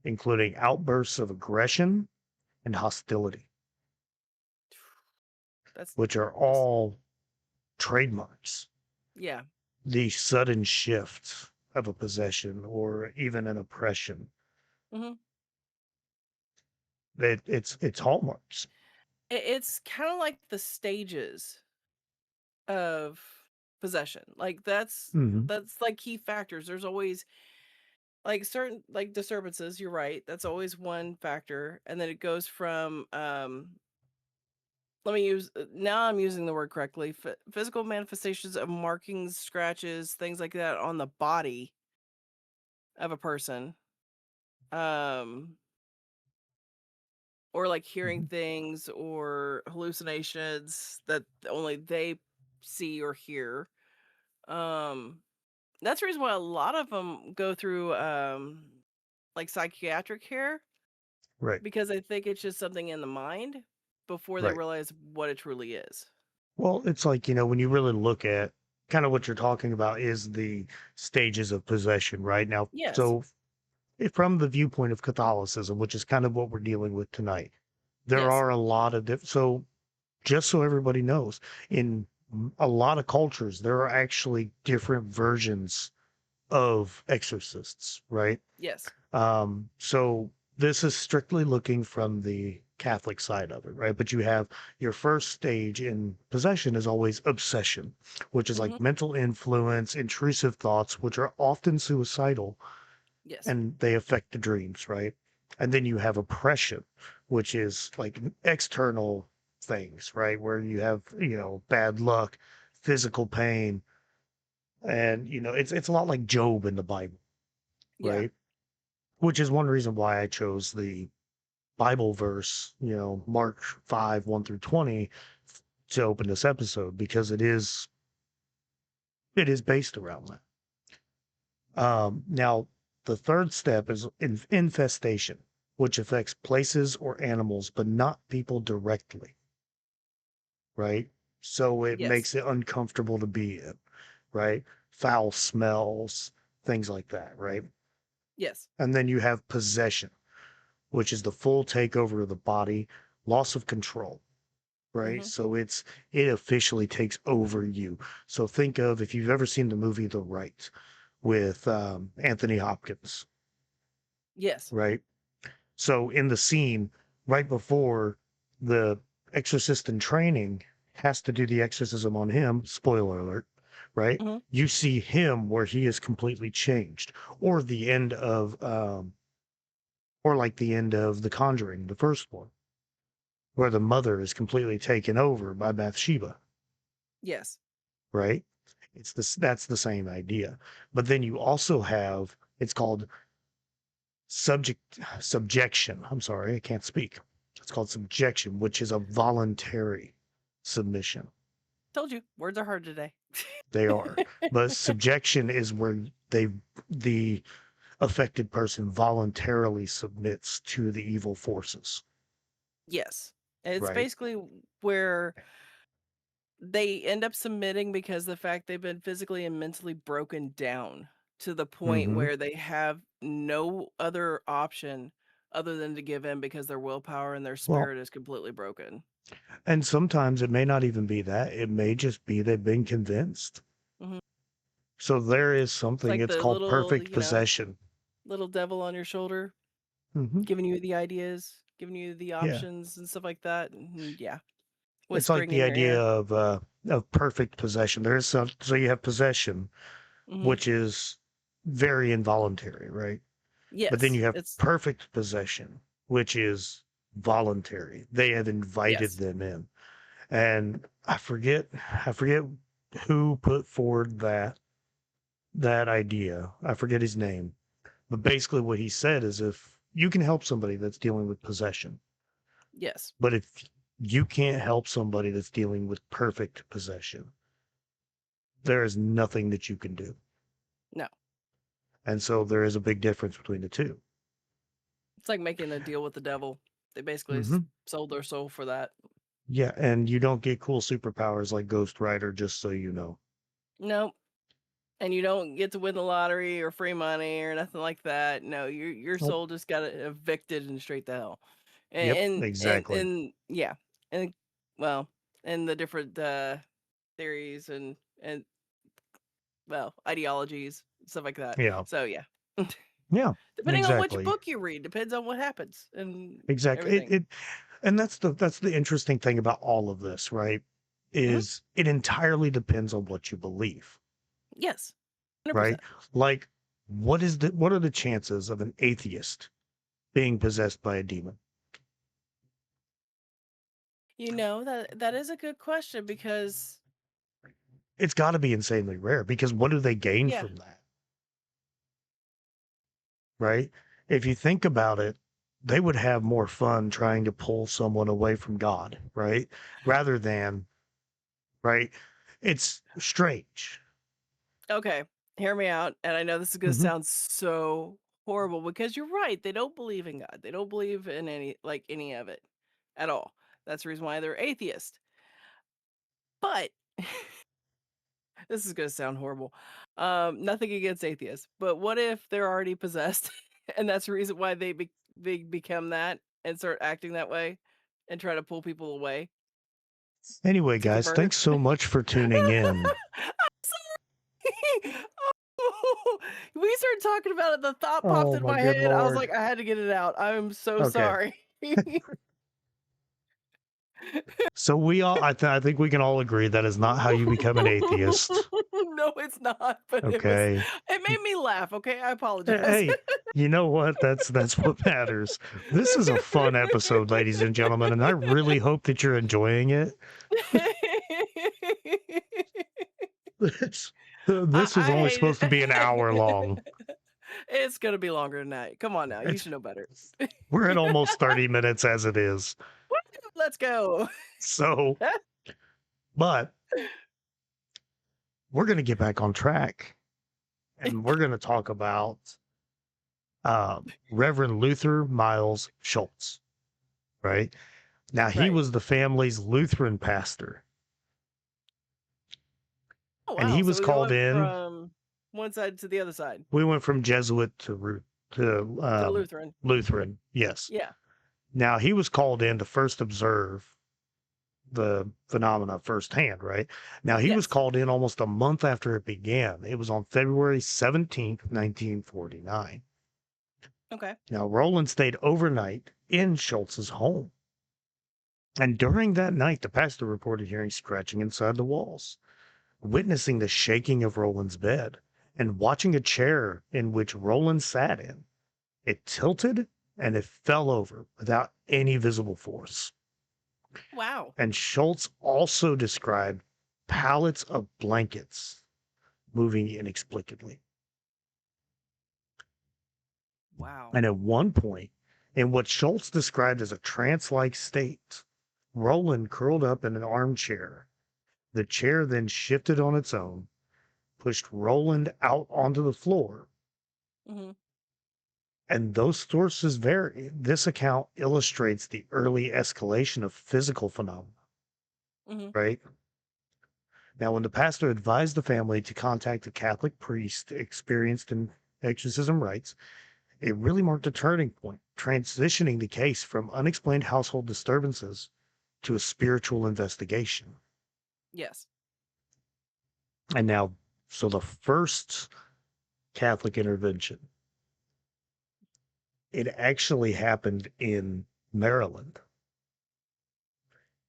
[SPEAKER 1] including outbursts of aggression and hostility,
[SPEAKER 2] That's
[SPEAKER 1] which are
[SPEAKER 2] just
[SPEAKER 1] all trademarks.
[SPEAKER 2] yeah.
[SPEAKER 1] The sudden shift of a possession or even an oppression.
[SPEAKER 2] Mhm.
[SPEAKER 1] It's hallmarks.
[SPEAKER 2] It's kind of like the stages of possession. Like
[SPEAKER 1] Hmm.
[SPEAKER 2] that's like key factors. There's always like certain like disturbances, you're right. That's always one factor. And then it goes from let me use now I'm using the word correctly. Physical manifestations of markings, scratches, things like that on the body of a person. Um or like hearing
[SPEAKER 1] Hmm.
[SPEAKER 2] things or hallucinations that only they see or hear. Um that's the reason why a lot of them go through like psychiatric care
[SPEAKER 1] Right.
[SPEAKER 2] because I think it's just something in the mind before they
[SPEAKER 1] Right.
[SPEAKER 2] realize what it truly is.
[SPEAKER 1] Well, it's like, when you really look at kind of what you're talking about is the stages of possession, right? Now,
[SPEAKER 2] Yes.
[SPEAKER 1] so from the viewpoint of Catholicism, which is kind of what we're dealing with tonight, there
[SPEAKER 2] Yes.
[SPEAKER 1] are a lot of so just so everybody knows, in a lot of cultures, there are actually different versions of exorcists, right?
[SPEAKER 2] Yes.
[SPEAKER 1] So this is strictly looking from the Catholic side of it, right? But you have your first stage in possession is always obsession, which is
[SPEAKER 2] Mhm.
[SPEAKER 1] like mental influence, intrusive thoughts, which are often suicidal
[SPEAKER 2] Yes.
[SPEAKER 1] and they affect the dreams, right? And then you have oppression, which is like external things, right? Where you have, bad luck, physical pain, and it's a lot like Job in the Bible,
[SPEAKER 2] Yeah.
[SPEAKER 1] right? Which is one reason why I chose the Bible verse, Mark 5, 1 through 20 to open this episode because it is based around that. Now, the third step is infestation, which affects places or animals, but not people directly, right? So it
[SPEAKER 2] Yes.
[SPEAKER 1] makes it uncomfortable to be in, right? Foul smells, things like that, right?
[SPEAKER 2] Yes.
[SPEAKER 1] And then you have possession, which is the full takeover of the body, loss of control, right?
[SPEAKER 2] Mhm.
[SPEAKER 1] So it officially takes over you. So think of if you've ever seen the movie The Right with Anthony Hopkins,
[SPEAKER 2] Yes.
[SPEAKER 1] right? So in the scene right before the exorcist in training has to do the exorcism on him, spoiler alert, right?
[SPEAKER 2] Mhm.
[SPEAKER 1] You see him where he is completely changed, or the end of or like the end of The Conjuring, the first one, where the mother is completely taken over by Bathsheba,
[SPEAKER 2] Yes.
[SPEAKER 1] right? That's the same idea. But then you also have it's called subjection. I'm sorry, I can't speak. It's called subjection, which is a voluntary submission.
[SPEAKER 2] Told you, words are hard today.
[SPEAKER 1] They are, but subjection is where the affected person voluntarily submits to the evil forces,
[SPEAKER 2] Yes. It's
[SPEAKER 1] right?
[SPEAKER 2] basically where they end up submitting because the fact they've been physically and mentally broken down to the point
[SPEAKER 1] Hmm.
[SPEAKER 2] where they have no other option other than to give in because their willpower and their
[SPEAKER 1] Well,
[SPEAKER 2] spirit is completely broken.
[SPEAKER 1] and sometimes it may not even be that. It may just be they've been convinced.
[SPEAKER 2] Mhm.
[SPEAKER 1] So there is
[SPEAKER 2] It's
[SPEAKER 1] something.
[SPEAKER 2] like
[SPEAKER 1] It's
[SPEAKER 2] the
[SPEAKER 1] called
[SPEAKER 2] little,
[SPEAKER 1] perfect possession.
[SPEAKER 2] little devil on your shoulder,
[SPEAKER 1] Hmm.
[SPEAKER 2] giving you the ideas, giving you the
[SPEAKER 1] Yeah.
[SPEAKER 2] options and stuff like that. And yeah,
[SPEAKER 1] It's like
[SPEAKER 2] whispering
[SPEAKER 1] the
[SPEAKER 2] in your
[SPEAKER 1] idea
[SPEAKER 2] ear.
[SPEAKER 1] of perfect possession. There's some, so you have possession,
[SPEAKER 2] Mhm.
[SPEAKER 1] which is very involuntary, right? But then
[SPEAKER 2] Yes,
[SPEAKER 1] you have
[SPEAKER 2] it's
[SPEAKER 1] perfect possession, which is voluntary. They have invited
[SPEAKER 2] yes.
[SPEAKER 1] them in. And I forget who put forward that idea. I forget his name. But basically what he said is if you can help somebody that's dealing with possession,
[SPEAKER 2] Yes.
[SPEAKER 1] but if you can't help somebody that's dealing with perfect possession, there is nothing that you can do.
[SPEAKER 2] No.
[SPEAKER 1] And so there is a big difference between the 2.
[SPEAKER 2] It's like making a deal with the devil. They basically
[SPEAKER 1] Hmm.
[SPEAKER 2] sold their soul for that.
[SPEAKER 1] Yeah, and you don't get cool superpowers like Ghost Rider, just so you know.
[SPEAKER 2] Nope. And you don't get to win the lottery or free money or nothing like that. No, your
[SPEAKER 1] Nope.
[SPEAKER 2] soul just got evicted and straight to hell.
[SPEAKER 1] Yep,
[SPEAKER 2] And
[SPEAKER 1] exactly.
[SPEAKER 2] yeah, and well, and the different theories and well ideologies stuff like that.
[SPEAKER 1] Yeah,
[SPEAKER 2] So yeah,
[SPEAKER 1] yeah,
[SPEAKER 2] depending on which
[SPEAKER 1] exactly,
[SPEAKER 2] book you read, depends on what happens and
[SPEAKER 1] exactly. It,
[SPEAKER 2] everything.
[SPEAKER 1] it, and that's the interesting thing about all of this, right?
[SPEAKER 2] Hmm.
[SPEAKER 1] Is it entirely depends on what you believe,
[SPEAKER 2] Yes, 100%.
[SPEAKER 1] right? Like, what are the chances of an atheist being possessed by a demon?
[SPEAKER 2] That is a good question because
[SPEAKER 1] It's got to be insanely rare because what do they gain
[SPEAKER 2] yeah,
[SPEAKER 1] from that, right? If you think about it, they would have more fun trying to pull someone away from God, right? Rather than, right? It's strange.
[SPEAKER 2] okay, hear me out. And I know this is going to
[SPEAKER 1] Hmm.
[SPEAKER 2] sound so horrible because you're right. They don't believe in God. They don't believe in any of it at all. That's the reason why they're atheist. But this is going to sound horrible. Nothing against atheists, but what if they're already possessed and that's the reason why they become that and start acting that way and try to pull people away
[SPEAKER 1] Anyway,
[SPEAKER 2] to
[SPEAKER 1] guys,
[SPEAKER 2] convert?
[SPEAKER 1] thanks so much for tuning in.
[SPEAKER 2] We started talking about it, the thought popped
[SPEAKER 1] Oh
[SPEAKER 2] in
[SPEAKER 1] my
[SPEAKER 2] my
[SPEAKER 1] good
[SPEAKER 2] head. I was
[SPEAKER 1] lord.
[SPEAKER 2] like, I had to get it out. I'm so
[SPEAKER 1] Okay.
[SPEAKER 2] sorry.
[SPEAKER 1] So I think we can all agree that is not how you become an atheist.
[SPEAKER 2] No, it's not, but
[SPEAKER 1] Okay.
[SPEAKER 2] it made me laugh, okay? I apologize.
[SPEAKER 1] Hey, you know what? That's what matters. This is a fun episode, ladies and gentlemen, and I really hope that you're enjoying it. This, this was
[SPEAKER 2] I
[SPEAKER 1] only
[SPEAKER 2] hate
[SPEAKER 1] supposed to be an hour
[SPEAKER 2] it.
[SPEAKER 1] long.
[SPEAKER 2] It's gonna be longer than that. Come on now, you
[SPEAKER 1] It's,
[SPEAKER 2] should know better.
[SPEAKER 1] we're at almost 30 minutes as it is.
[SPEAKER 2] Let's go.
[SPEAKER 1] So, but we're going to get back on track and we're going to talk about Reverend Luther Miles Schultz, right? Now, he
[SPEAKER 2] Right.
[SPEAKER 1] was the family's Lutheran pastor,
[SPEAKER 2] Oh,
[SPEAKER 1] and
[SPEAKER 2] wow.
[SPEAKER 1] he
[SPEAKER 2] So
[SPEAKER 1] was
[SPEAKER 2] we
[SPEAKER 1] called
[SPEAKER 2] went
[SPEAKER 1] in.
[SPEAKER 2] from one side to the other side,
[SPEAKER 1] We went from Jesuit to
[SPEAKER 2] to Lutheran.
[SPEAKER 1] Lutheran, yes.
[SPEAKER 2] Yeah.
[SPEAKER 1] Now, he was called in to first observe the phenomena firsthand, right? Now, he was
[SPEAKER 2] Yes.
[SPEAKER 1] called in almost a month after it began. It was on February 17th, 1949.
[SPEAKER 2] Okay.
[SPEAKER 1] Now, Roland stayed overnight in Schultz's home. And during that night, the pastor reported hearing scratching inside the walls, witnessing the shaking of Roland's bed, and watching a chair in which Roland sat in. It tilted and it fell over without any visible force.
[SPEAKER 2] Wow.
[SPEAKER 1] And Schultz also described pallets of blankets moving inexplicably.
[SPEAKER 2] Wow.
[SPEAKER 1] And at one point, in what Schultz described as a trance like state, Roland curled up in an armchair. The chair then shifted on its own, pushed Roland out onto the floor.
[SPEAKER 2] Hmm.
[SPEAKER 1] And those sources vary. This account illustrates the early escalation of physical phenomena,
[SPEAKER 2] Hmm.
[SPEAKER 1] right? Now, when the pastor advised the family to contact a Catholic priest experienced in exorcism rites, it really marked a turning point, transitioning the case from unexplained household disturbances to a spiritual investigation.
[SPEAKER 2] Yes.
[SPEAKER 1] And now, so the first Catholic intervention, it actually happened in Maryland.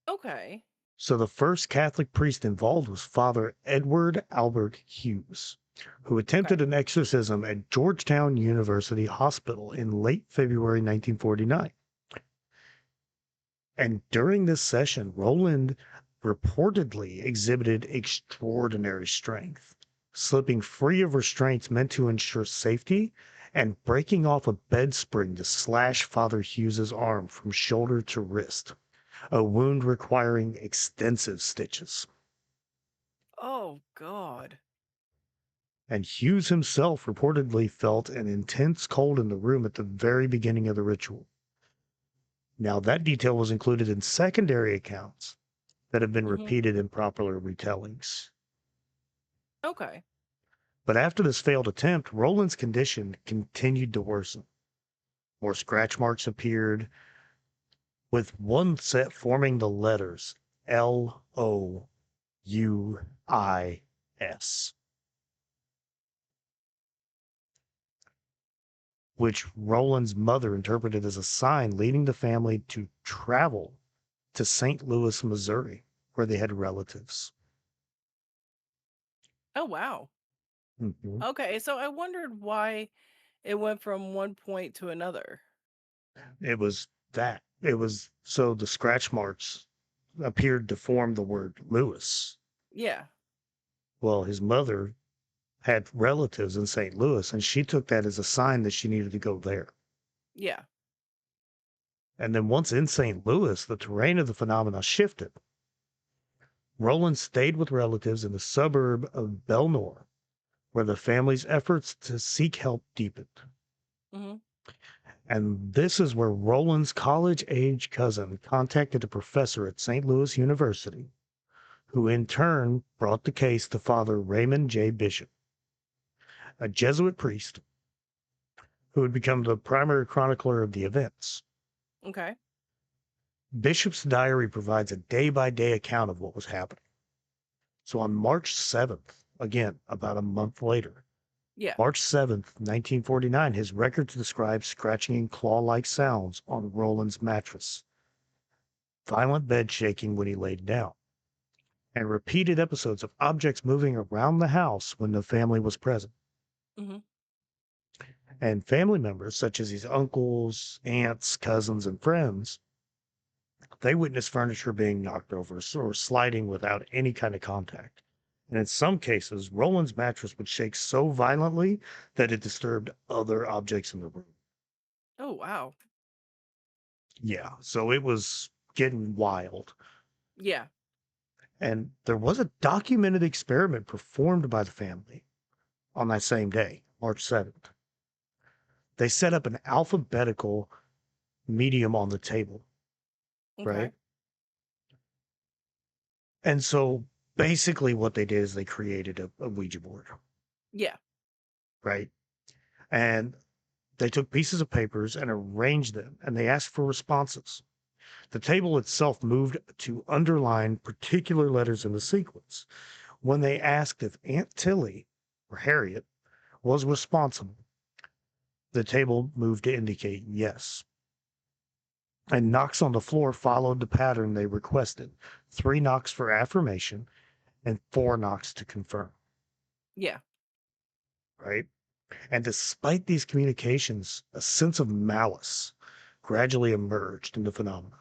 [SPEAKER 2] Okay.
[SPEAKER 1] So the first Catholic priest involved was Father Edward Albert Hughes, who
[SPEAKER 2] Okay.
[SPEAKER 1] attempted an exorcism at Georgetown University Hospital in late February 1949. And during this session, Roland reportedly exhibited extraordinary strength, slipping free of restraints meant to ensure safety and breaking off a bed spring to slash Father Hughes's arm from shoulder to wrist, a wound requiring extensive stitches.
[SPEAKER 2] Oh, God.
[SPEAKER 1] And Hughes himself reportedly felt an intense cold in the room at the very beginning of the ritual. Now, that detail was included in secondary accounts that have been
[SPEAKER 2] Hmm.
[SPEAKER 1] repeated in popular retellings.
[SPEAKER 2] Okay.
[SPEAKER 1] But after this failed attempt, Roland's condition continued to worsen. More scratch marks appeared, with one set forming the letters Louis, which Roland's mother interpreted as a sign leading the family to travel to St. Louis, Missouri, where they had relatives.
[SPEAKER 2] Oh, wow.
[SPEAKER 1] Mhm.
[SPEAKER 2] Okay. So I wondered why it went from one point to another.
[SPEAKER 1] It was that. It was so the scratch marks appeared to form the word Lewis.
[SPEAKER 2] Yeah.
[SPEAKER 1] Well, his mother had relatives in St. Louis, and she took that as a sign that she needed to go there.
[SPEAKER 2] Yeah.
[SPEAKER 1] And then once in St. Louis, the terrain of the phenomena shifted. Roland stayed with relatives in the suburb of Belnor, where the family's efforts to seek help deepened.
[SPEAKER 2] Hmm.
[SPEAKER 1] And this is where Roland's college age cousin contacted a professor at St. Louis University, who in turn brought the case to Father Raymond J. Bishop, a Jesuit priest who had become the primary chronicler of the events.
[SPEAKER 2] Okay.
[SPEAKER 1] Bishop's diary provides a day by day account of what was happening. So on March 7th, again, about a month later,
[SPEAKER 2] Yeah.
[SPEAKER 1] March 7th, 1949, his records describe scratching and claw like sounds on Roland's mattress. violent bed shaking when he laid down, and repeated episodes of objects moving around the house when the family was present.
[SPEAKER 2] Mhm.
[SPEAKER 1] And family members, such as his uncles, aunts, cousins, and friends, they witnessed furniture being knocked over or sliding without any kind of contact. And in some cases, Roland's mattress would shake so violently that it disturbed other objects in the room.
[SPEAKER 2] Oh, wow.
[SPEAKER 1] Yeah, so it was getting wild.
[SPEAKER 2] Yeah.
[SPEAKER 1] And there was a documented experiment performed by the family on that same day, March 7th. They set up an alphabetical medium on the table,
[SPEAKER 2] Okay.
[SPEAKER 1] right? And so basically what they did is they created a Ouija board,
[SPEAKER 2] Yeah.
[SPEAKER 1] right? And they took pieces of papers and arranged them and they asked for responses. The table itself moved to underline particular letters in the sequence. When they asked if Aunt Tilly or Harriet was responsible, the table moved to indicate yes. And knocks on the floor followed the pattern they requested: 3 knocks for affirmation and 4 knocks to confirm,
[SPEAKER 2] Yeah.
[SPEAKER 1] right? And despite these communications, a sense of malice gradually emerged in the phenomena,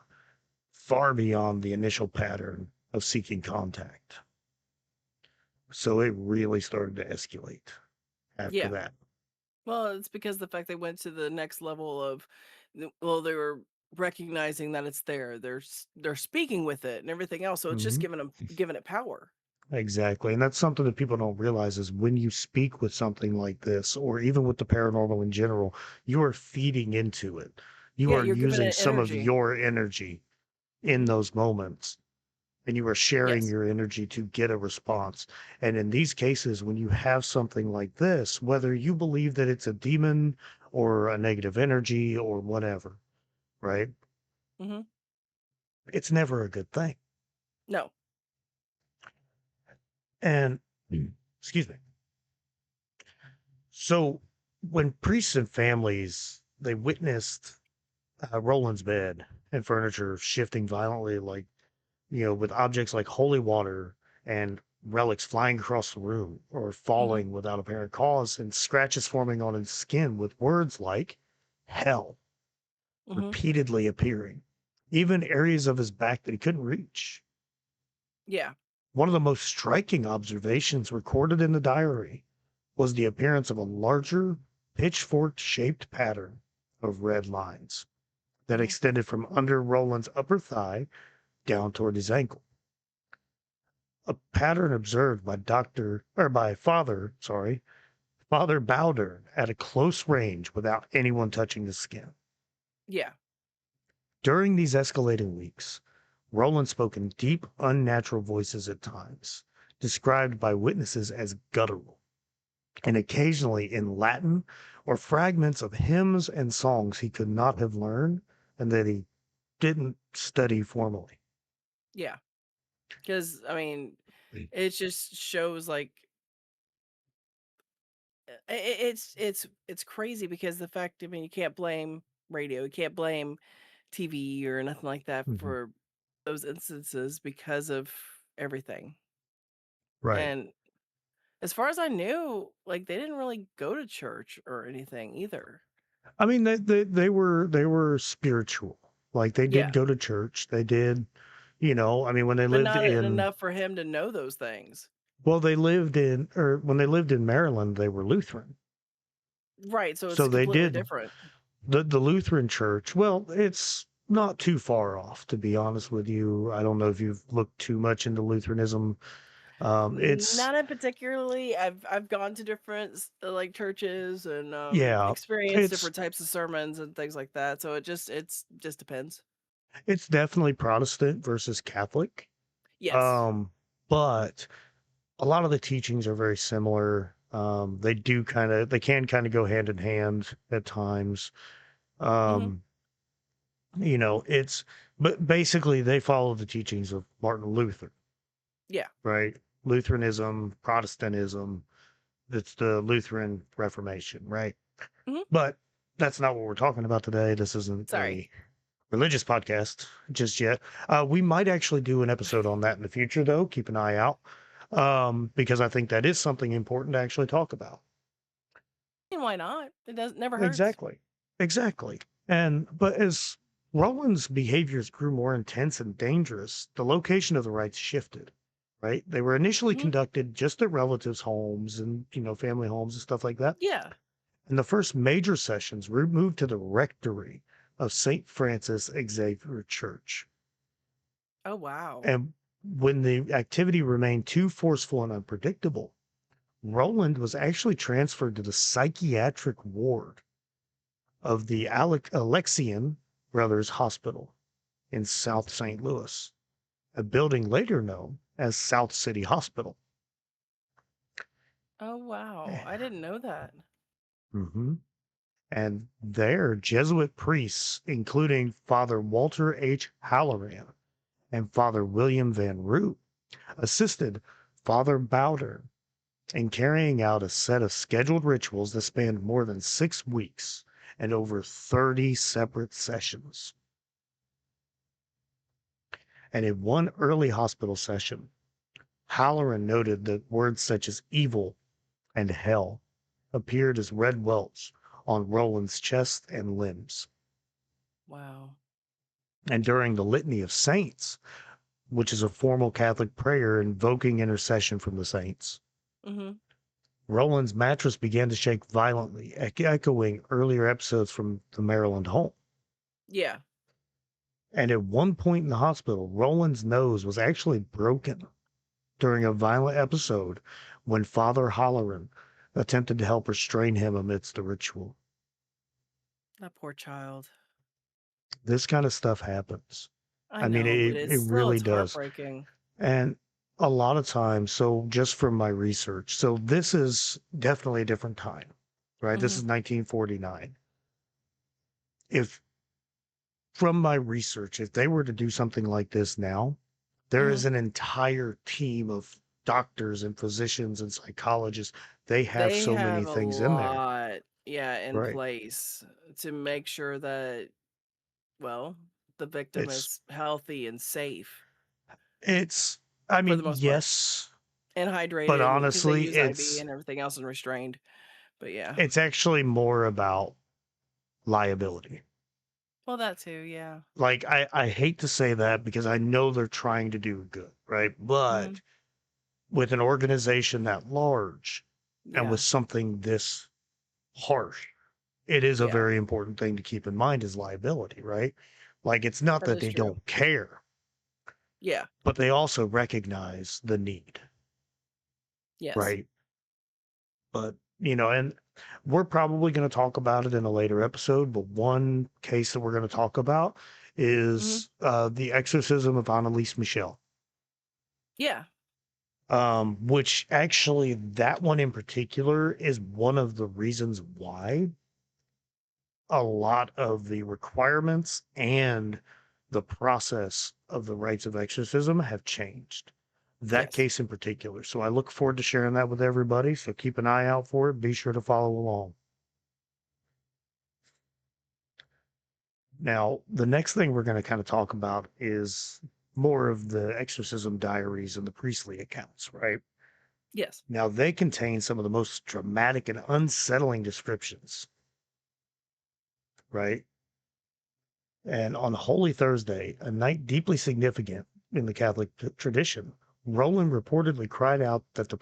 [SPEAKER 1] far beyond the initial pattern of seeking contact. So it really started to escalate after
[SPEAKER 2] Yeah.
[SPEAKER 1] that.
[SPEAKER 2] Well, it's because the fact they went to the next level of, well, they were recognizing that it's there. They're speaking with it and everything else. So it's just
[SPEAKER 1] Mhm.
[SPEAKER 2] giving it power.
[SPEAKER 1] Exactly. And that's something that people don't realize is when you speak with something like this, or even with the paranormal in general, you are feeding into it. You
[SPEAKER 2] Yeah,
[SPEAKER 1] are
[SPEAKER 2] you're giving
[SPEAKER 1] using
[SPEAKER 2] it
[SPEAKER 1] some of
[SPEAKER 2] energy.
[SPEAKER 1] your energy in
[SPEAKER 2] Hmm.
[SPEAKER 1] those moments, and you are sharing
[SPEAKER 2] Yes.
[SPEAKER 1] your energy to get a response. And in these cases, when you have something like this, whether you believe that it's a demon or a negative energy or whatever, right?
[SPEAKER 2] Hmm.
[SPEAKER 1] It's never a good thing.
[SPEAKER 2] No.
[SPEAKER 1] And excuse me. So when priests and families they witnessed Roland's bed and furniture shifting violently, like with objects like holy water and relics flying across the room or
[SPEAKER 2] Hmm.
[SPEAKER 1] falling without apparent cause, and scratches forming on his skin with words like hell
[SPEAKER 2] Hmm.
[SPEAKER 1] repeatedly appearing, even areas of his back that he couldn't reach.
[SPEAKER 2] Yeah.
[SPEAKER 1] One of the most striking observations recorded in the diary was the appearance of a larger, pitchfork shaped pattern of red lines that
[SPEAKER 2] Hmm.
[SPEAKER 1] extended from under Roland's upper thigh down toward his ankle. A pattern observed by Father Bowdern at a close range without anyone touching the skin.
[SPEAKER 2] Yeah.
[SPEAKER 1] During these escalating weeks, Roland spoke in deep, unnatural voices at times, described by witnesses as guttural, and occasionally in Latin or fragments of hymns and songs he could not have learned and that he didn't study formally.
[SPEAKER 2] Yeah. Because I mean, it just shows like it's crazy because the fact, I mean, you can't blame radio, you can't blame TV or nothing like that
[SPEAKER 1] Mhm.
[SPEAKER 2] for those instances because of everything.
[SPEAKER 1] Right.
[SPEAKER 2] And as far as I knew, like they didn't really go to church or anything either.
[SPEAKER 1] I mean, they were spiritual. Like they did
[SPEAKER 2] Yeah,
[SPEAKER 1] go to church. They did, I mean, when they
[SPEAKER 2] but
[SPEAKER 1] lived
[SPEAKER 2] not
[SPEAKER 1] in,
[SPEAKER 2] enough for him to know those things.
[SPEAKER 1] well, they lived in, or when they lived in Maryland, they were Lutheran.
[SPEAKER 2] Right, so it's
[SPEAKER 1] So they
[SPEAKER 2] completely
[SPEAKER 1] did
[SPEAKER 2] different.
[SPEAKER 1] the Lutheran church. Well, it's not too far off, to be honest with you. I don't know if you've looked too much into Lutheranism. It's
[SPEAKER 2] Not in particularly. I've gone to different like churches and
[SPEAKER 1] yeah,
[SPEAKER 2] experienced
[SPEAKER 1] it's
[SPEAKER 2] different types of sermons and things like that. So it's just depends.
[SPEAKER 1] it's definitely Protestant versus Catholic.
[SPEAKER 2] Yes.
[SPEAKER 1] Um, but a lot of the teachings are very similar. They can kind of go hand in hand at times.
[SPEAKER 2] Hmm.
[SPEAKER 1] Um, it's, but basically they follow the teachings of Martin Luther,
[SPEAKER 2] Yeah.
[SPEAKER 1] right? Lutheranism, Protestantism, it's the Lutheran Reformation, right?
[SPEAKER 2] Hmm.
[SPEAKER 1] But that's not what we're talking about today. This isn't
[SPEAKER 2] Sorry.
[SPEAKER 1] religious podcast just yet. We might actually do an episode on that in the future, though. Keep an eye out, because I think that is something important to actually talk about.
[SPEAKER 2] And why not? It does never hurts.
[SPEAKER 1] Exactly. Exactly. But as Roland's behaviors grew more intense and dangerous, the location of the rites shifted, right? They were initially
[SPEAKER 2] Mhm.
[SPEAKER 1] conducted just at relatives' homes and, family homes and stuff like that.
[SPEAKER 2] Yeah.
[SPEAKER 1] And the first major sessions were moved to the rectory of St. Francis Xavier Church.
[SPEAKER 2] Oh, wow.
[SPEAKER 1] And when the activity remained too forceful and unpredictable, Roland was actually transferred to the psychiatric ward of the Alexian Brothers Hospital in South St. Louis, a building later known as South City Hospital.
[SPEAKER 2] Oh, wow. I didn't know that.
[SPEAKER 1] hmm And there, Jesuit priests, including Father Walter H. Halloran and Father William Van Root, assisted Father Bowder in carrying out a set of scheduled rituals that spanned more than 6 weeks and over 30 separate sessions. And in one early hospital session, Halloran noted that words such as evil and hell appeared as red welts on Roland's chest and limbs.
[SPEAKER 2] Wow.
[SPEAKER 1] And during the Litany of Saints, which is a formal Catholic prayer invoking intercession from the saints,
[SPEAKER 2] Mhm.
[SPEAKER 1] Roland's mattress began to shake violently, echoing earlier episodes from the Maryland home.
[SPEAKER 2] Yeah.
[SPEAKER 1] And at one point in the hospital, Roland's nose was actually broken during a violent episode when Father Halloran attempted to help restrain him amidst the ritual.
[SPEAKER 2] That poor child.
[SPEAKER 1] This kind of stuff happens.
[SPEAKER 2] I
[SPEAKER 1] I mean,
[SPEAKER 2] know, but
[SPEAKER 1] it
[SPEAKER 2] it's still
[SPEAKER 1] really
[SPEAKER 2] it's
[SPEAKER 1] does.
[SPEAKER 2] heartbreaking.
[SPEAKER 1] And a lot of times, so just from my research, so this is definitely a different time, right? This
[SPEAKER 2] Mhm.
[SPEAKER 1] is 1949. If from my research, if they were to do something like this now, there is
[SPEAKER 2] Mhm.
[SPEAKER 1] an entire team of doctors and physicians and psychologists. They have
[SPEAKER 2] They
[SPEAKER 1] so many
[SPEAKER 2] have a
[SPEAKER 1] things in there,
[SPEAKER 2] lot, yeah, in
[SPEAKER 1] right?
[SPEAKER 2] place to make sure that, well, the victim
[SPEAKER 1] It's
[SPEAKER 2] is healthy and safe
[SPEAKER 1] it's I
[SPEAKER 2] for
[SPEAKER 1] mean,
[SPEAKER 2] the most part,
[SPEAKER 1] yes,
[SPEAKER 2] and
[SPEAKER 1] but
[SPEAKER 2] hydrated, and because they
[SPEAKER 1] honestly,
[SPEAKER 2] use IV and everything else and restrained. But yeah.
[SPEAKER 1] it's actually more about liability.
[SPEAKER 2] Well, that too, yeah.
[SPEAKER 1] Like I hate to say that because I know they're trying to do good, right?
[SPEAKER 2] Mhm.
[SPEAKER 1] But with an organization that large and with
[SPEAKER 2] Yeah.
[SPEAKER 1] something this harsh, it is a
[SPEAKER 2] Yeah.
[SPEAKER 1] very important thing to keep in mind is liability, right? Like it's not
[SPEAKER 2] That
[SPEAKER 1] that
[SPEAKER 2] is
[SPEAKER 1] they
[SPEAKER 2] true.
[SPEAKER 1] don't care,
[SPEAKER 2] Yeah.
[SPEAKER 1] but they also recognize the need,
[SPEAKER 2] Yes.
[SPEAKER 1] right? But, and we're probably going to talk about it in a later episode. But one case that we're going to talk about
[SPEAKER 2] Mhm.
[SPEAKER 1] is the exorcism of Annalise Michel,
[SPEAKER 2] Yeah.
[SPEAKER 1] which actually, that one in particular is one of the reasons why a lot of the requirements and the process of the rites of exorcism have changed. That
[SPEAKER 2] Yes.
[SPEAKER 1] case in particular. So I look forward to sharing that with everybody. So keep an eye out for it. Be sure to follow along. Now, the next thing we're going to kind of talk about is more of the exorcism diaries and the priestly accounts, right?
[SPEAKER 2] Yes.
[SPEAKER 1] Now, they contain some of the most dramatic and unsettling descriptions, right? And on Holy Thursday, a night deeply significant in the Catholic tradition, Roland reportedly cried out that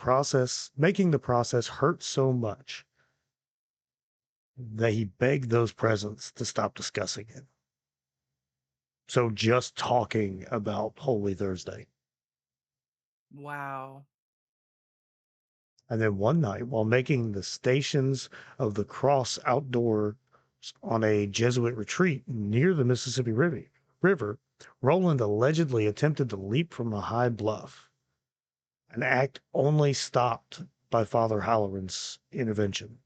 [SPEAKER 1] making the process hurt so much that he begged those present to stop discussing it. So just talking about Holy Thursday.
[SPEAKER 2] Wow.
[SPEAKER 1] And then one night, while making the Stations of the Cross outdoors on a Jesuit retreat near the Mississippi River, Roland allegedly attempted to leap from a high bluff, an act only stopped by Father Halloran's intervention.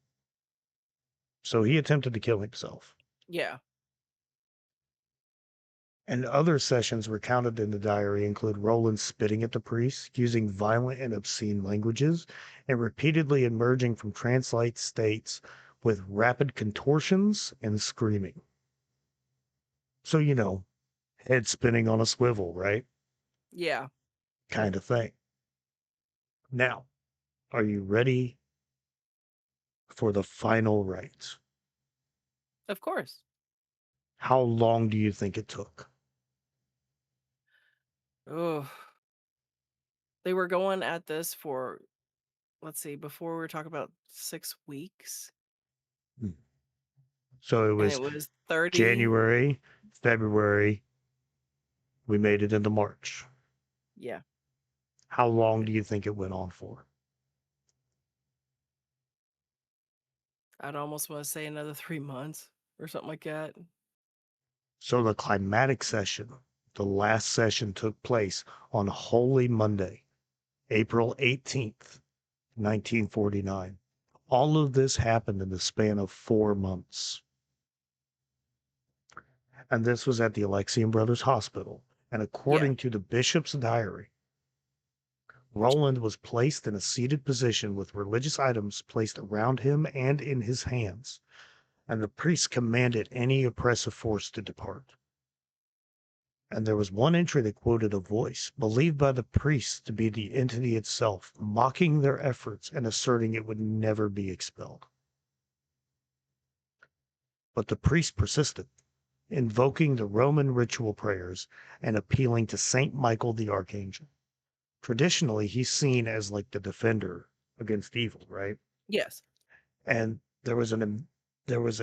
[SPEAKER 1] So he attempted to kill himself.
[SPEAKER 2] Yeah.
[SPEAKER 1] And other sessions recounted in the diary include Roland spitting at the priest, using violent and obscene languages, and repeatedly emerging from trance-like states with rapid contortions and screaming. So, head spinning on a swivel, right?
[SPEAKER 2] Yeah,
[SPEAKER 1] Kind of thing. Now, are you ready for the final rites?
[SPEAKER 2] of course.
[SPEAKER 1] How long do you think it took?
[SPEAKER 2] Oh, they were going at this for, let's see, before we were talking about 6 weeks,
[SPEAKER 1] Hmm. So it
[SPEAKER 2] and it
[SPEAKER 1] was
[SPEAKER 2] was 30.
[SPEAKER 1] January, February, we made it into March.
[SPEAKER 2] Yeah,
[SPEAKER 1] How long do you think it went on for?
[SPEAKER 2] I'd almost want to say another 3 months or something like that.
[SPEAKER 1] So the climatic session, the last session took place on Holy Monday, April 18th, 1949. All of this happened in the span of 4 months. And this was at the Alexian Brothers Hospital. And
[SPEAKER 2] Yeah.
[SPEAKER 1] according to the bishop's diary, Roland was placed in a seated position with religious items placed around him and in his hands, and the priest commanded any oppressive force to depart. And there was one entry that quoted a voice, believed by the priests to be the entity itself, mocking their efforts and asserting it would never be expelled. But the priest persisted, invoking the Roman ritual prayers and appealing to Saint Michael the Archangel. Traditionally, he's seen as like the defender against evil, right?
[SPEAKER 2] Yes.
[SPEAKER 1] And there was an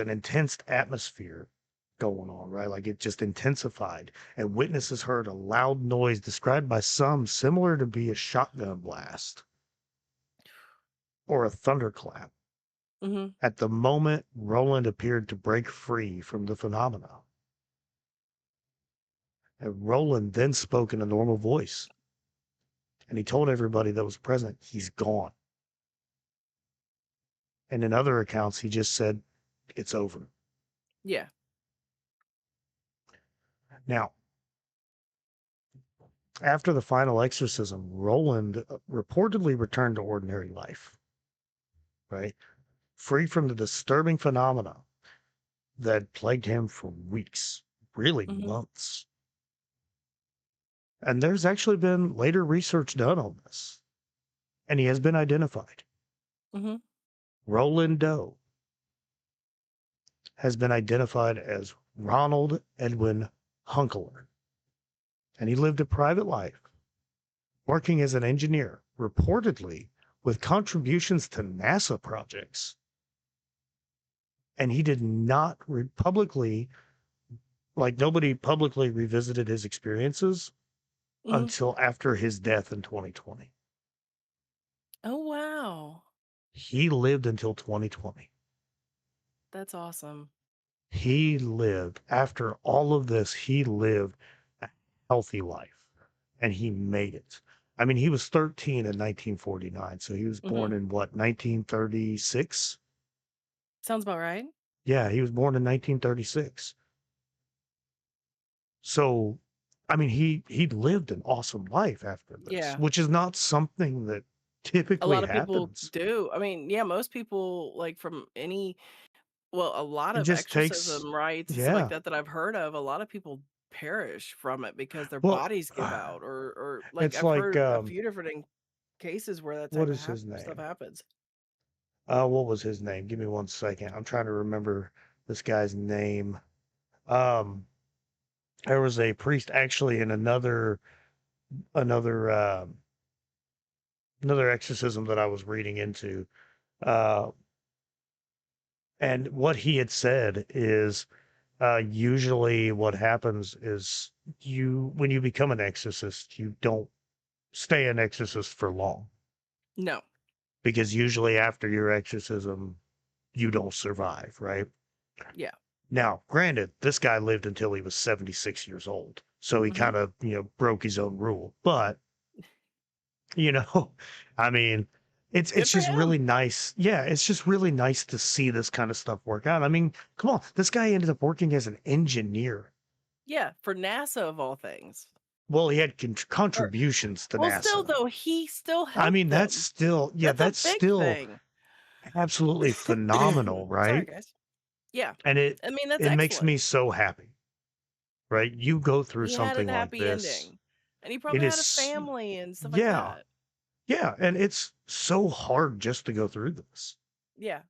[SPEAKER 1] intense atmosphere going on, right? Like it just intensified, and witnesses heard a loud noise described by some similar to be a shotgun blast or a thunderclap.
[SPEAKER 2] Hmm.
[SPEAKER 1] At the moment, Roland appeared to break free from the phenomena. And Roland then spoke in a normal voice, and he told everybody that was present, he's gone. And in other accounts, he just said, it's over.
[SPEAKER 2] Yeah.
[SPEAKER 1] Now, after the final exorcism, Roland reportedly returned to ordinary life, right? Free from the disturbing phenomena that plagued him for weeks, really
[SPEAKER 2] Hmm.
[SPEAKER 1] months. And there's actually been later research done on this, and he has been identified.
[SPEAKER 2] Hmm.
[SPEAKER 1] Roland Doe has been identified as Ronald Edwin Hunkeler, and he lived a private life, working as an engineer, reportedly with contributions to NASA projects. And he did not publicly, like nobody publicly revisited his experiences
[SPEAKER 2] Hmm.
[SPEAKER 1] until after his death in 2020.
[SPEAKER 2] Oh, wow.
[SPEAKER 1] He lived until 2020.
[SPEAKER 2] That's awesome.
[SPEAKER 1] He lived after all of this. He lived a healthy life, and he made it. I mean, he was 13 in 1949, so he was
[SPEAKER 2] Hmm.
[SPEAKER 1] born in what, 1936?
[SPEAKER 2] Sounds about right.
[SPEAKER 1] Yeah, he was born in 1936. So, I mean, he lived an awesome life after this,
[SPEAKER 2] Yeah.
[SPEAKER 1] which is not something that
[SPEAKER 2] A
[SPEAKER 1] typically
[SPEAKER 2] lot of people
[SPEAKER 1] happens.
[SPEAKER 2] do. I mean, yeah, most people, like, from any, well, a lot
[SPEAKER 1] It
[SPEAKER 2] of
[SPEAKER 1] just takes,
[SPEAKER 2] exorcism rites and stuff like
[SPEAKER 1] yeah.
[SPEAKER 2] that I've heard of, a lot of people perish from it because their
[SPEAKER 1] Well,
[SPEAKER 2] bodies give out, or like,
[SPEAKER 1] it's
[SPEAKER 2] I've
[SPEAKER 1] like,
[SPEAKER 2] heard a few different cases where that
[SPEAKER 1] what
[SPEAKER 2] type of
[SPEAKER 1] is his
[SPEAKER 2] stuff
[SPEAKER 1] name?
[SPEAKER 2] happens.
[SPEAKER 1] What was his name? Give me one second. I'm trying to remember this guy's name. Um, there was a priest actually in another another exorcism that I was reading into. Uh, and what he had said is usually what happens is when you become an exorcist, you don't stay an exorcist for long
[SPEAKER 2] No.
[SPEAKER 1] because usually after your exorcism, you don't survive, right?
[SPEAKER 2] Yeah.
[SPEAKER 1] Now, granted, this guy lived until he was 76 years old. So he
[SPEAKER 2] Hmm.
[SPEAKER 1] kind of, broke his own rule. But, you know, I mean, it's
[SPEAKER 2] Good for
[SPEAKER 1] just
[SPEAKER 2] him.
[SPEAKER 1] really nice. Yeah, it's just really nice to see this kind of stuff work out. I mean, come on, this guy ended up working as an engineer.
[SPEAKER 2] Yeah, for NASA of all things.
[SPEAKER 1] Well, he had
[SPEAKER 2] Or,
[SPEAKER 1] contributions to
[SPEAKER 2] well, still
[SPEAKER 1] NASA.
[SPEAKER 2] though, he still
[SPEAKER 1] I mean,
[SPEAKER 2] helped them. That's a
[SPEAKER 1] that's
[SPEAKER 2] big
[SPEAKER 1] still
[SPEAKER 2] thing.
[SPEAKER 1] absolutely phenomenal,
[SPEAKER 2] Sorry,
[SPEAKER 1] right?
[SPEAKER 2] guys. Yeah.
[SPEAKER 1] And
[SPEAKER 2] I mean, that's
[SPEAKER 1] it makes
[SPEAKER 2] excellent.
[SPEAKER 1] me so happy. right? You go through
[SPEAKER 2] He had
[SPEAKER 1] something
[SPEAKER 2] a
[SPEAKER 1] like
[SPEAKER 2] happy
[SPEAKER 1] this,
[SPEAKER 2] ending, and he
[SPEAKER 1] it
[SPEAKER 2] probably had a
[SPEAKER 1] is,
[SPEAKER 2] family and stuff like
[SPEAKER 1] yeah,
[SPEAKER 2] that.
[SPEAKER 1] yeah, and it's so hard just to go through this.
[SPEAKER 2] Yeah.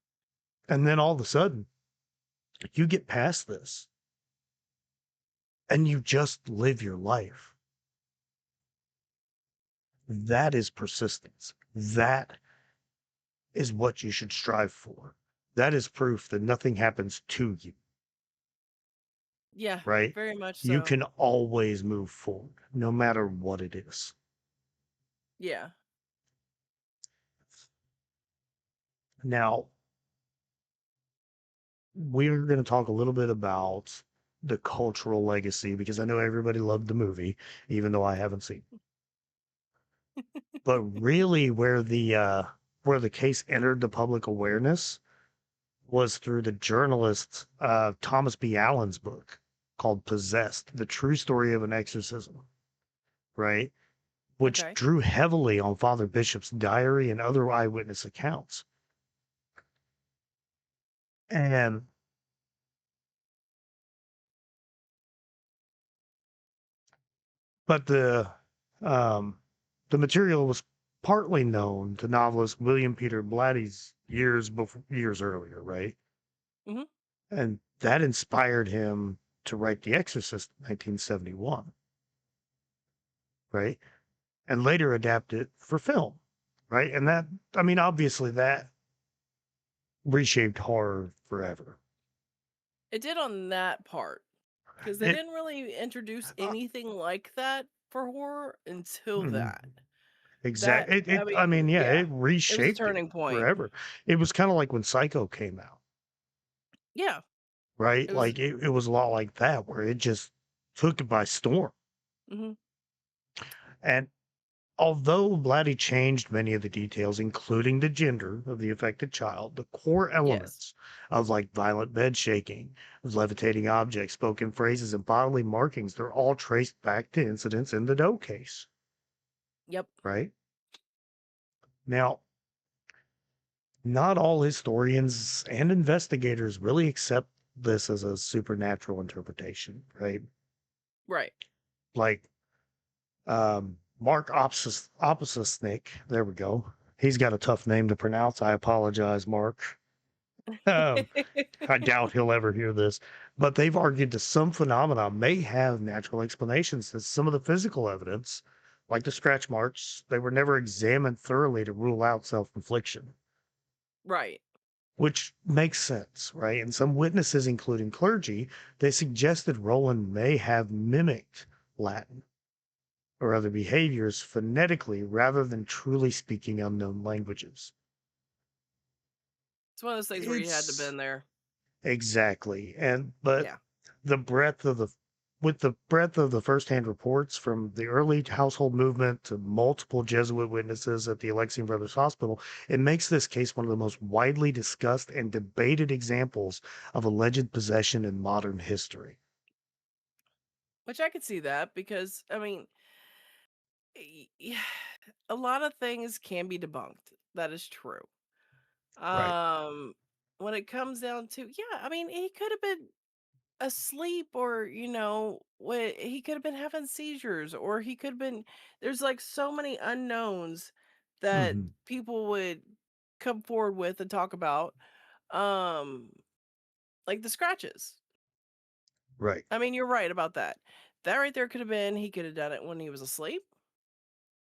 [SPEAKER 1] And then all of a sudden, you get past this and you just live your life. That is persistence. That is what you should strive for. That is proof that nothing happens to you,
[SPEAKER 2] Yeah,
[SPEAKER 1] right?
[SPEAKER 2] very much
[SPEAKER 1] You
[SPEAKER 2] so.
[SPEAKER 1] can always move forward, no matter what it is.
[SPEAKER 2] Yeah.
[SPEAKER 1] Now, we're going to talk a little bit about the cultural legacy because I know everybody loved the movie, even though I haven't seen. But really, where the case entered the public awareness was through the journalist Thomas B. Allen's book called "Possessed: The True Story of an Exorcism," right? Which
[SPEAKER 2] Okay.
[SPEAKER 1] drew heavily on Father Bishop's diary and other eyewitness accounts. And but um, the material was partly known to novelist William Peter Blatty's years earlier, right?
[SPEAKER 2] Mhm.
[SPEAKER 1] And that inspired him to write The Exorcist in 1971, right? And later adapt it for film, right? And that, I mean, obviously that reshaped horror forever.
[SPEAKER 2] It did on that part, because they
[SPEAKER 1] It,
[SPEAKER 2] didn't really introduce
[SPEAKER 1] uh,
[SPEAKER 2] anything like that for horror until
[SPEAKER 1] mhm,
[SPEAKER 2] that. That
[SPEAKER 1] exact.
[SPEAKER 2] I
[SPEAKER 1] I mean,
[SPEAKER 2] mean,
[SPEAKER 1] yeah,
[SPEAKER 2] yeah,
[SPEAKER 1] it
[SPEAKER 2] it was a
[SPEAKER 1] reshaped it
[SPEAKER 2] turning point.
[SPEAKER 1] forever. It was kind of like when Psycho came out,
[SPEAKER 2] Yeah,
[SPEAKER 1] right?
[SPEAKER 2] it was.
[SPEAKER 1] Like it was a lot like that, where it just took it by storm.
[SPEAKER 2] Mhm.
[SPEAKER 1] And although Blatty changed many of the details, including the gender of the affected child, the core
[SPEAKER 2] Yes.
[SPEAKER 1] elements of like violent bed shaking, levitating objects, spoken phrases, and bodily markings, they're all traced back to incidents in the Doe case,
[SPEAKER 2] Yep.
[SPEAKER 1] right? Now, not all historians and investigators really accept this as a supernatural interpretation, right?
[SPEAKER 2] Right.
[SPEAKER 1] Like Mark Opposisnik, there we go. He's got a tough name to pronounce. I apologize, Mark. Um, I doubt he'll ever hear this, but they've argued that some phenomena may have natural explanations, that some of the physical evidence, like the scratch marks, they were never examined thoroughly to rule out self-infliction,
[SPEAKER 2] Right.
[SPEAKER 1] which makes sense, right? And some witnesses, including clergy, they suggested Roland may have mimicked Latin or other behaviors phonetically rather than truly speaking unknown languages.
[SPEAKER 2] It's one of those things where you had to
[SPEAKER 1] It's
[SPEAKER 2] been there.
[SPEAKER 1] exactly. And but
[SPEAKER 2] Yeah.
[SPEAKER 1] the breadth of the with the breadth of the firsthand reports from the early household movement to multiple Jesuit witnesses at the Alexian Brothers Hospital, it makes this case one of the most widely discussed and debated examples of alleged possession in modern history.
[SPEAKER 2] Which I could see that because I mean, yeah, a lot of things can be debunked. That is true.
[SPEAKER 1] Right.
[SPEAKER 2] Um, when it comes down to, yeah, I mean, he could have been asleep, or he could have been having seizures, or he could have been. There's like so many unknowns that
[SPEAKER 1] Hmm.
[SPEAKER 2] people would come forward with and talk about. Um, like the scratches.
[SPEAKER 1] Right.
[SPEAKER 2] I mean, you're right about that. That right there could have been he could have done it when he was asleep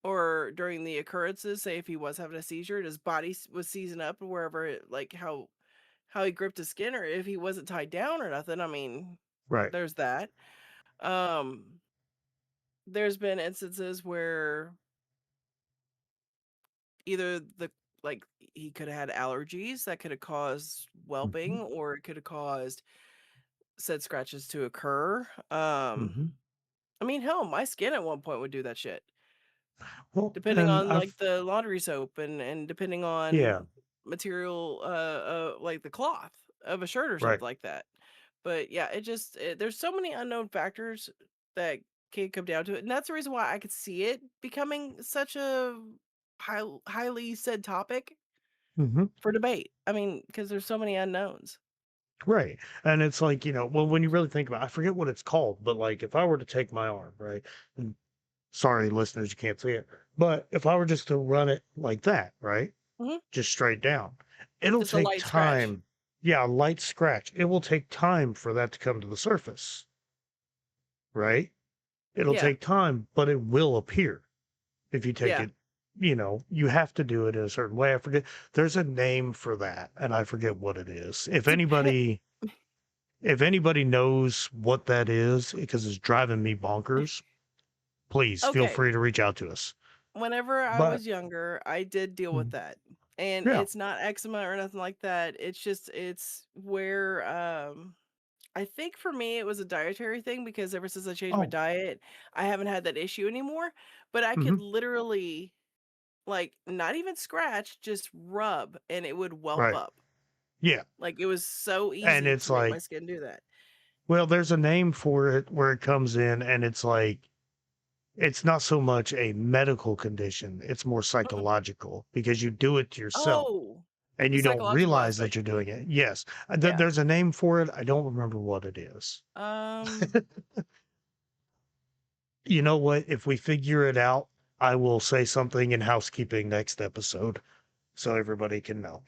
[SPEAKER 2] or during the occurrences. Say if he was having a seizure and his body was seizing up, or wherever, like how he gripped his skin, or if he wasn't tied down or nothing. I mean,
[SPEAKER 1] Right.
[SPEAKER 2] there's that. Um, there's been instances where either he could have had allergies that could have caused
[SPEAKER 1] Hmm.
[SPEAKER 2] whelping, or it could have caused said scratches to occur.
[SPEAKER 1] Hmm.
[SPEAKER 2] I mean, hell, my skin at one point would do that shit.
[SPEAKER 1] Well,
[SPEAKER 2] Depending
[SPEAKER 1] and
[SPEAKER 2] on, like,
[SPEAKER 1] I've
[SPEAKER 2] the laundry soap, and depending
[SPEAKER 1] yeah.
[SPEAKER 2] on material, like the cloth of a shirt or
[SPEAKER 1] Right.
[SPEAKER 2] something like that. But, yeah, there's so many unknown factors that can come down to it, and that's the reason why I could see it becoming such a highly said topic
[SPEAKER 1] Hmm.
[SPEAKER 2] for debate. I mean, because there's so many unknowns.
[SPEAKER 1] Right. And it's like, well, when you really think about it, I forget what it's called, but like if I were to take my arm, right? And sorry, listeners, you can't see it. But if I were just to run it like that, right?
[SPEAKER 2] Mhm.
[SPEAKER 1] Just straight down, it'll
[SPEAKER 2] Just a
[SPEAKER 1] take
[SPEAKER 2] light scratch.
[SPEAKER 1] time. Yeah, a light scratch. It will take time for that to come to the surface, right? It'll
[SPEAKER 2] Yeah.
[SPEAKER 1] take time, but it will appear if you take
[SPEAKER 2] Yeah.
[SPEAKER 1] it. You have to do it in a certain way. I forget. There's a name for that, and I forget what it is. If
[SPEAKER 2] Depen
[SPEAKER 1] anybody If anybody knows what that is, because it's driving me bonkers, please feel
[SPEAKER 2] Okay.
[SPEAKER 1] free to reach out to us.
[SPEAKER 2] Whenever I
[SPEAKER 1] But
[SPEAKER 2] was younger, I did deal with
[SPEAKER 1] mm,
[SPEAKER 2] that. And
[SPEAKER 1] yeah.
[SPEAKER 2] it's not eczema or nothing like that. It's just it's where I think for me it was a dietary thing because ever since I changed my
[SPEAKER 1] Oh,
[SPEAKER 2] diet, I haven't had that issue anymore. But I could
[SPEAKER 1] hmm,
[SPEAKER 2] literally like not even scratch, just rub and it would whelp
[SPEAKER 1] right.
[SPEAKER 2] up.
[SPEAKER 1] Yeah.
[SPEAKER 2] Like it was so
[SPEAKER 1] And
[SPEAKER 2] easy
[SPEAKER 1] it's
[SPEAKER 2] to make my
[SPEAKER 1] like,
[SPEAKER 2] skin do that.
[SPEAKER 1] well, there's a name for it where it comes in, and it's like, it's not so much a medical condition, it's more
[SPEAKER 2] Mm.
[SPEAKER 1] psychological because you do it to yourself
[SPEAKER 2] Oh,
[SPEAKER 1] and
[SPEAKER 2] the
[SPEAKER 1] you don't
[SPEAKER 2] psychological
[SPEAKER 1] realize that
[SPEAKER 2] aspect.
[SPEAKER 1] you're doing it. Yes.
[SPEAKER 2] Yeah.
[SPEAKER 1] There's a name for it. I don't remember what it is.
[SPEAKER 2] Um,
[SPEAKER 1] You know what? If we figure it out, I will say something in housekeeping next episode so everybody can know.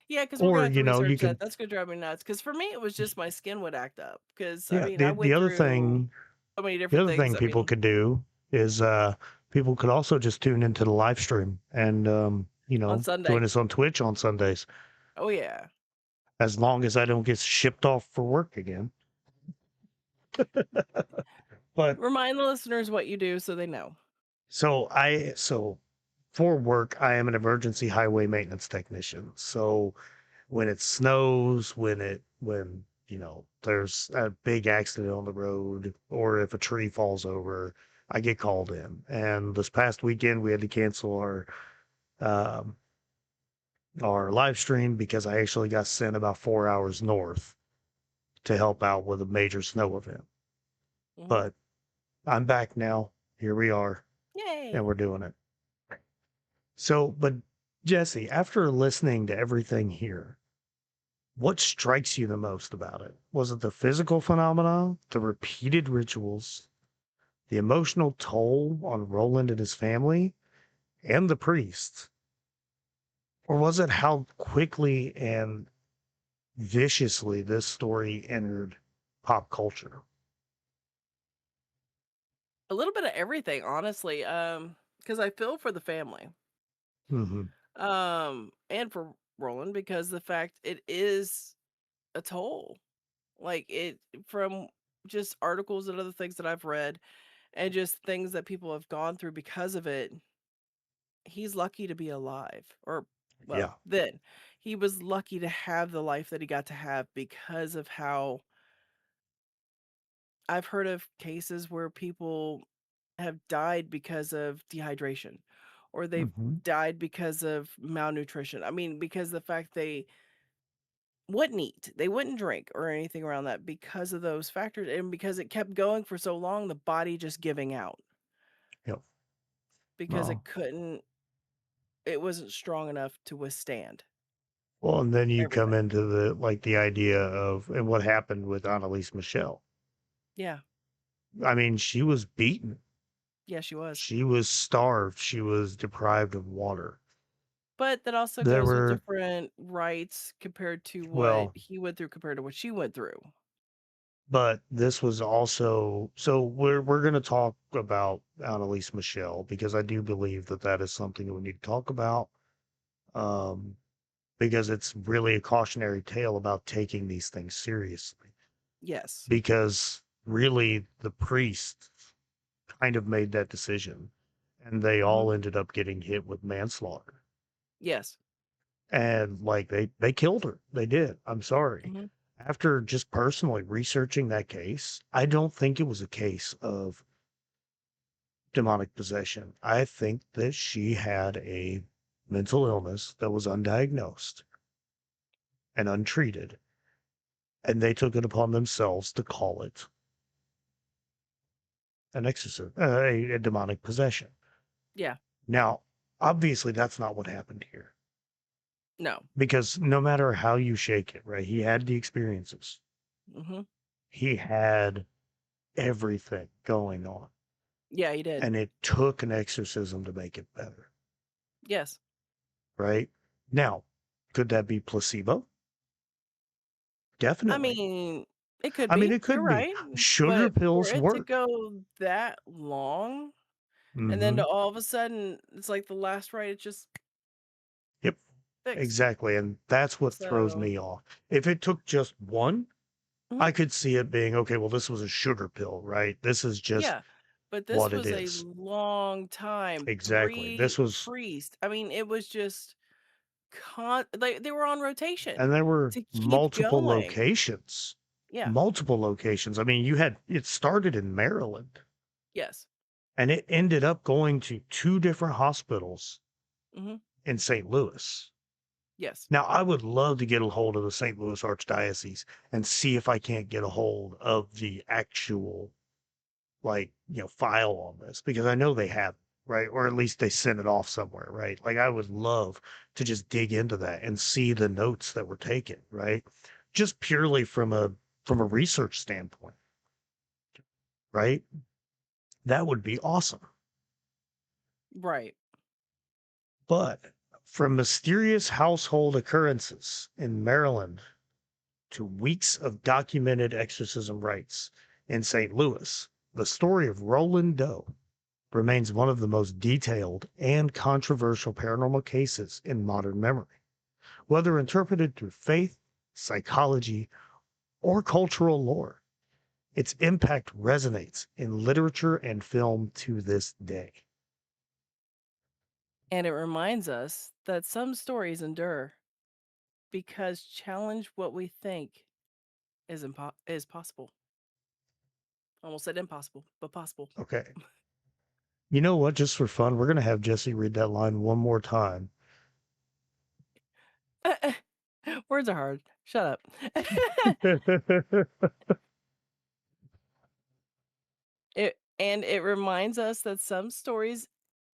[SPEAKER 2] yeah, because we're gonna
[SPEAKER 1] Or,
[SPEAKER 2] have to
[SPEAKER 1] you
[SPEAKER 2] research that.
[SPEAKER 1] can,
[SPEAKER 2] That's gonna drive me nuts. Because for me, it was just my skin would act up. Because I
[SPEAKER 1] yeah,
[SPEAKER 2] mean, I
[SPEAKER 1] the
[SPEAKER 2] went through so many
[SPEAKER 1] the
[SPEAKER 2] different
[SPEAKER 1] other
[SPEAKER 2] things.
[SPEAKER 1] thing
[SPEAKER 2] I
[SPEAKER 1] people
[SPEAKER 2] mean,
[SPEAKER 1] could do is people could also just tune into the live stream and
[SPEAKER 2] on
[SPEAKER 1] join
[SPEAKER 2] Sunday.
[SPEAKER 1] us on Twitch on Sundays
[SPEAKER 2] Oh yeah.
[SPEAKER 1] as long as I don't get shipped off for work again. But
[SPEAKER 2] Remind the listeners what you do so they know.
[SPEAKER 1] so for work I am an emergency highway maintenance technician. So when it snows, when there's a big accident on the road, or if a tree falls over, I get called in. And this past weekend, we had to cancel um, our live stream because I actually got sent about 4 hours north to help out with a major snow event.
[SPEAKER 2] Hmm.
[SPEAKER 1] But I'm back now. Here we are, and
[SPEAKER 2] Yay.
[SPEAKER 1] we're doing it. So, but Jesse, after listening to everything here, what strikes you the most about it? Was it the physical phenomena, the repeated rituals, the emotional toll on Roland and his family, and the priest? Or was it how quickly and viciously this story entered pop culture?
[SPEAKER 2] A little bit of everything, honestly. Because I feel for the family.
[SPEAKER 1] Hmm.
[SPEAKER 2] And for Roland because the fact it is a toll. Like it from just articles and other things that I've read and just things that people have gone through because of it, he's lucky to be alive. Or well,
[SPEAKER 1] Yeah.
[SPEAKER 2] then he was lucky to have the life that he got to have because of how I've heard of cases where people have died because of dehydration or they've
[SPEAKER 1] Hmm.
[SPEAKER 2] died because of malnutrition. I mean, because the fact they wouldn't eat, they wouldn't drink or anything around that because of those factors and because it kept going for so long, the body just giving out
[SPEAKER 1] Yep.
[SPEAKER 2] because
[SPEAKER 1] Oh.
[SPEAKER 2] it wasn't strong enough to withstand
[SPEAKER 1] Well, and then you come
[SPEAKER 2] everything.
[SPEAKER 1] into the idea of and what happened with Annalise Michelle.
[SPEAKER 2] Yeah.
[SPEAKER 1] I mean, she was beaten.
[SPEAKER 2] Yeah, she was.
[SPEAKER 1] She was starved. She was deprived of water.
[SPEAKER 2] But that also
[SPEAKER 1] There
[SPEAKER 2] goes with
[SPEAKER 1] were,
[SPEAKER 2] different rights compared to what
[SPEAKER 1] well,
[SPEAKER 2] he went through compared to what she went through.
[SPEAKER 1] but this was also, so we're going to talk about Annalise Michelle because I do believe that that is something that we need to talk about. Um, because it's really a cautionary tale about taking these things seriously.
[SPEAKER 2] Yes.
[SPEAKER 1] Because really, the priest kind of made that decision, and they
[SPEAKER 2] Mhm.
[SPEAKER 1] all ended up getting hit with manslaughter.
[SPEAKER 2] Yes.
[SPEAKER 1] And like they killed her. They did. I'm sorry.
[SPEAKER 2] Mhm.
[SPEAKER 1] After just personally researching that case, I don't think it was a case of demonic possession. I think that she had a mental illness that was undiagnosed and untreated, and they took it upon themselves to call it an exorcism, a demonic possession.
[SPEAKER 2] Yeah.
[SPEAKER 1] Now, obviously, that's not what happened here.
[SPEAKER 2] No.
[SPEAKER 1] because no matter how you shake it, right? He had the experiences.
[SPEAKER 2] Mm-hmm.
[SPEAKER 1] He had everything going on,
[SPEAKER 2] Yeah, he did.
[SPEAKER 1] and it took an exorcism to make it better,
[SPEAKER 2] Yes.
[SPEAKER 1] right? Now, could that be placebo?
[SPEAKER 2] I
[SPEAKER 1] Definitely.
[SPEAKER 2] mean, it could
[SPEAKER 1] I mean,
[SPEAKER 2] be.
[SPEAKER 1] it
[SPEAKER 2] You're
[SPEAKER 1] could be.
[SPEAKER 2] right.
[SPEAKER 1] Sugar
[SPEAKER 2] But for
[SPEAKER 1] pills
[SPEAKER 2] it to
[SPEAKER 1] work.
[SPEAKER 2] go that long and then
[SPEAKER 1] Hmm.
[SPEAKER 2] to all of a sudden, it's like the last rite, it just
[SPEAKER 1] Yep,
[SPEAKER 2] fixed.
[SPEAKER 1] exactly. And that's what throws
[SPEAKER 2] So,
[SPEAKER 1] me off. If it took just one,
[SPEAKER 2] mhm,
[SPEAKER 1] I could see it being okay. Well, this was a sugar pill, right? This is just
[SPEAKER 2] yeah. But this
[SPEAKER 1] what it
[SPEAKER 2] was a
[SPEAKER 1] is.
[SPEAKER 2] long time.
[SPEAKER 1] Exactly.
[SPEAKER 2] 3
[SPEAKER 1] This was,
[SPEAKER 2] priests. I mean, it was just like they were on rotation
[SPEAKER 1] and there were
[SPEAKER 2] to keep
[SPEAKER 1] multiple
[SPEAKER 2] going.
[SPEAKER 1] locations.
[SPEAKER 2] Yeah.
[SPEAKER 1] Multiple locations. I mean, it started in Maryland
[SPEAKER 2] Yes.
[SPEAKER 1] and it ended up going to two different hospitals
[SPEAKER 2] Mhm.
[SPEAKER 1] in St. Louis.
[SPEAKER 2] Yes.
[SPEAKER 1] Now, I would love to get a hold of the St. Louis Archdiocese and see if I can't get a hold of the actual, like, file on this because I know they have, right? Or at least they sent it off somewhere, right? Like, I would love to just dig into that and see the notes that were taken, right? Just purely from a research standpoint, right? That would be awesome.
[SPEAKER 2] Right.
[SPEAKER 1] But from mysterious household occurrences in Maryland to weeks of documented exorcism rites in St. Louis, the story of Roland Doe remains one of the most detailed and controversial paranormal cases in modern memory. Whether interpreted through faith, psychology, or cultural lore, its impact resonates in literature and film to this day.
[SPEAKER 2] And it reminds us that some stories endure because challenge what we think is possible. Almost said impossible, but possible.
[SPEAKER 1] Okay. You know what? Just for fun, we're going to have Jesse read that line one more time.
[SPEAKER 2] Words are hard. Shut up. It reminds us that some stories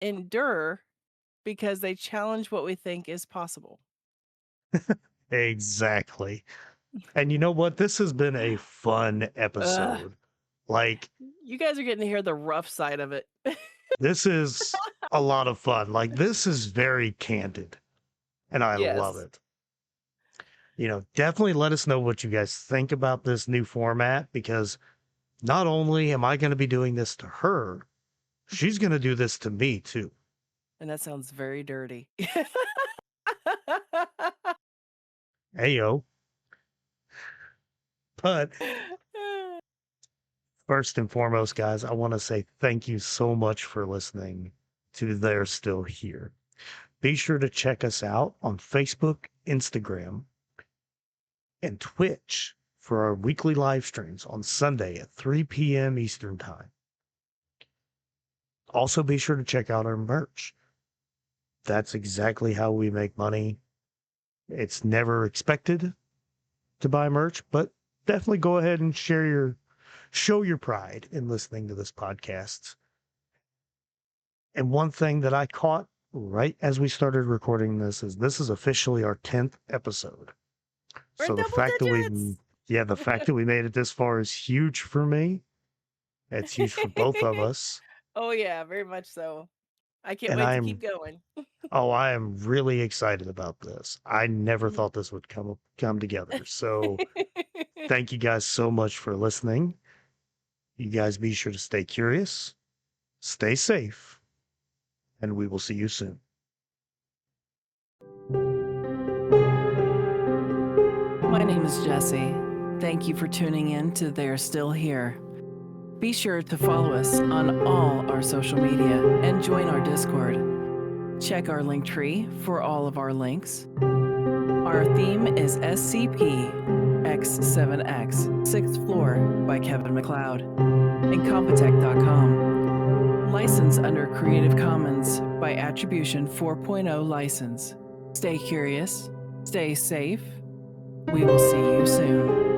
[SPEAKER 2] endure because they challenge what we think is possible.
[SPEAKER 1] Exactly. And you know what? This has been a fun
[SPEAKER 2] Ugh,
[SPEAKER 1] episode. Like,
[SPEAKER 2] you guys are getting to hear the rough side of it.
[SPEAKER 1] this is a lot of fun. Like, this is very candid, and I love
[SPEAKER 2] Yes.
[SPEAKER 1] it. Definitely let us know what you guys think about this new format because not only am I going to be doing this to her, she's going to do this to me too.
[SPEAKER 2] And that sounds very dirty.
[SPEAKER 1] Ayo. But first and foremost, guys, I want to say thank you so much for listening to They're Still Here. Be sure to check us out on Facebook, Instagram, and Twitch for our weekly live streams on Sunday at 3 p.m. Eastern Time. Also, be sure to check out our merch. That's exactly how we make money. It's never expected to buy merch, but definitely go ahead and show your pride in listening to this podcast. And one thing that I caught right as we started recording this is officially our 10th episode.
[SPEAKER 2] We're in
[SPEAKER 1] So
[SPEAKER 2] double digits.
[SPEAKER 1] the fact that we made it this far is huge for me. It's huge for both of us.
[SPEAKER 2] Oh yeah, very much so. I can't
[SPEAKER 1] And
[SPEAKER 2] wait to keep going.
[SPEAKER 1] I am really excited about this. I never
[SPEAKER 2] Mhm.
[SPEAKER 1] thought this would come together. So thank you guys so much for listening. You guys be sure to stay curious, stay safe, and we will see you soon.
[SPEAKER 2] My name is Jessie. Thank you for tuning in to They're Still Here. Be sure to follow us on all our social media and join our Discord. Check our link tree for all of our links. Our theme is SCP X7X, 6th Floor by Kevin MacLeod and Compotech.com. License under Creative Commons by Attribution 4.0 license. Stay curious, stay safe. We will see you soon.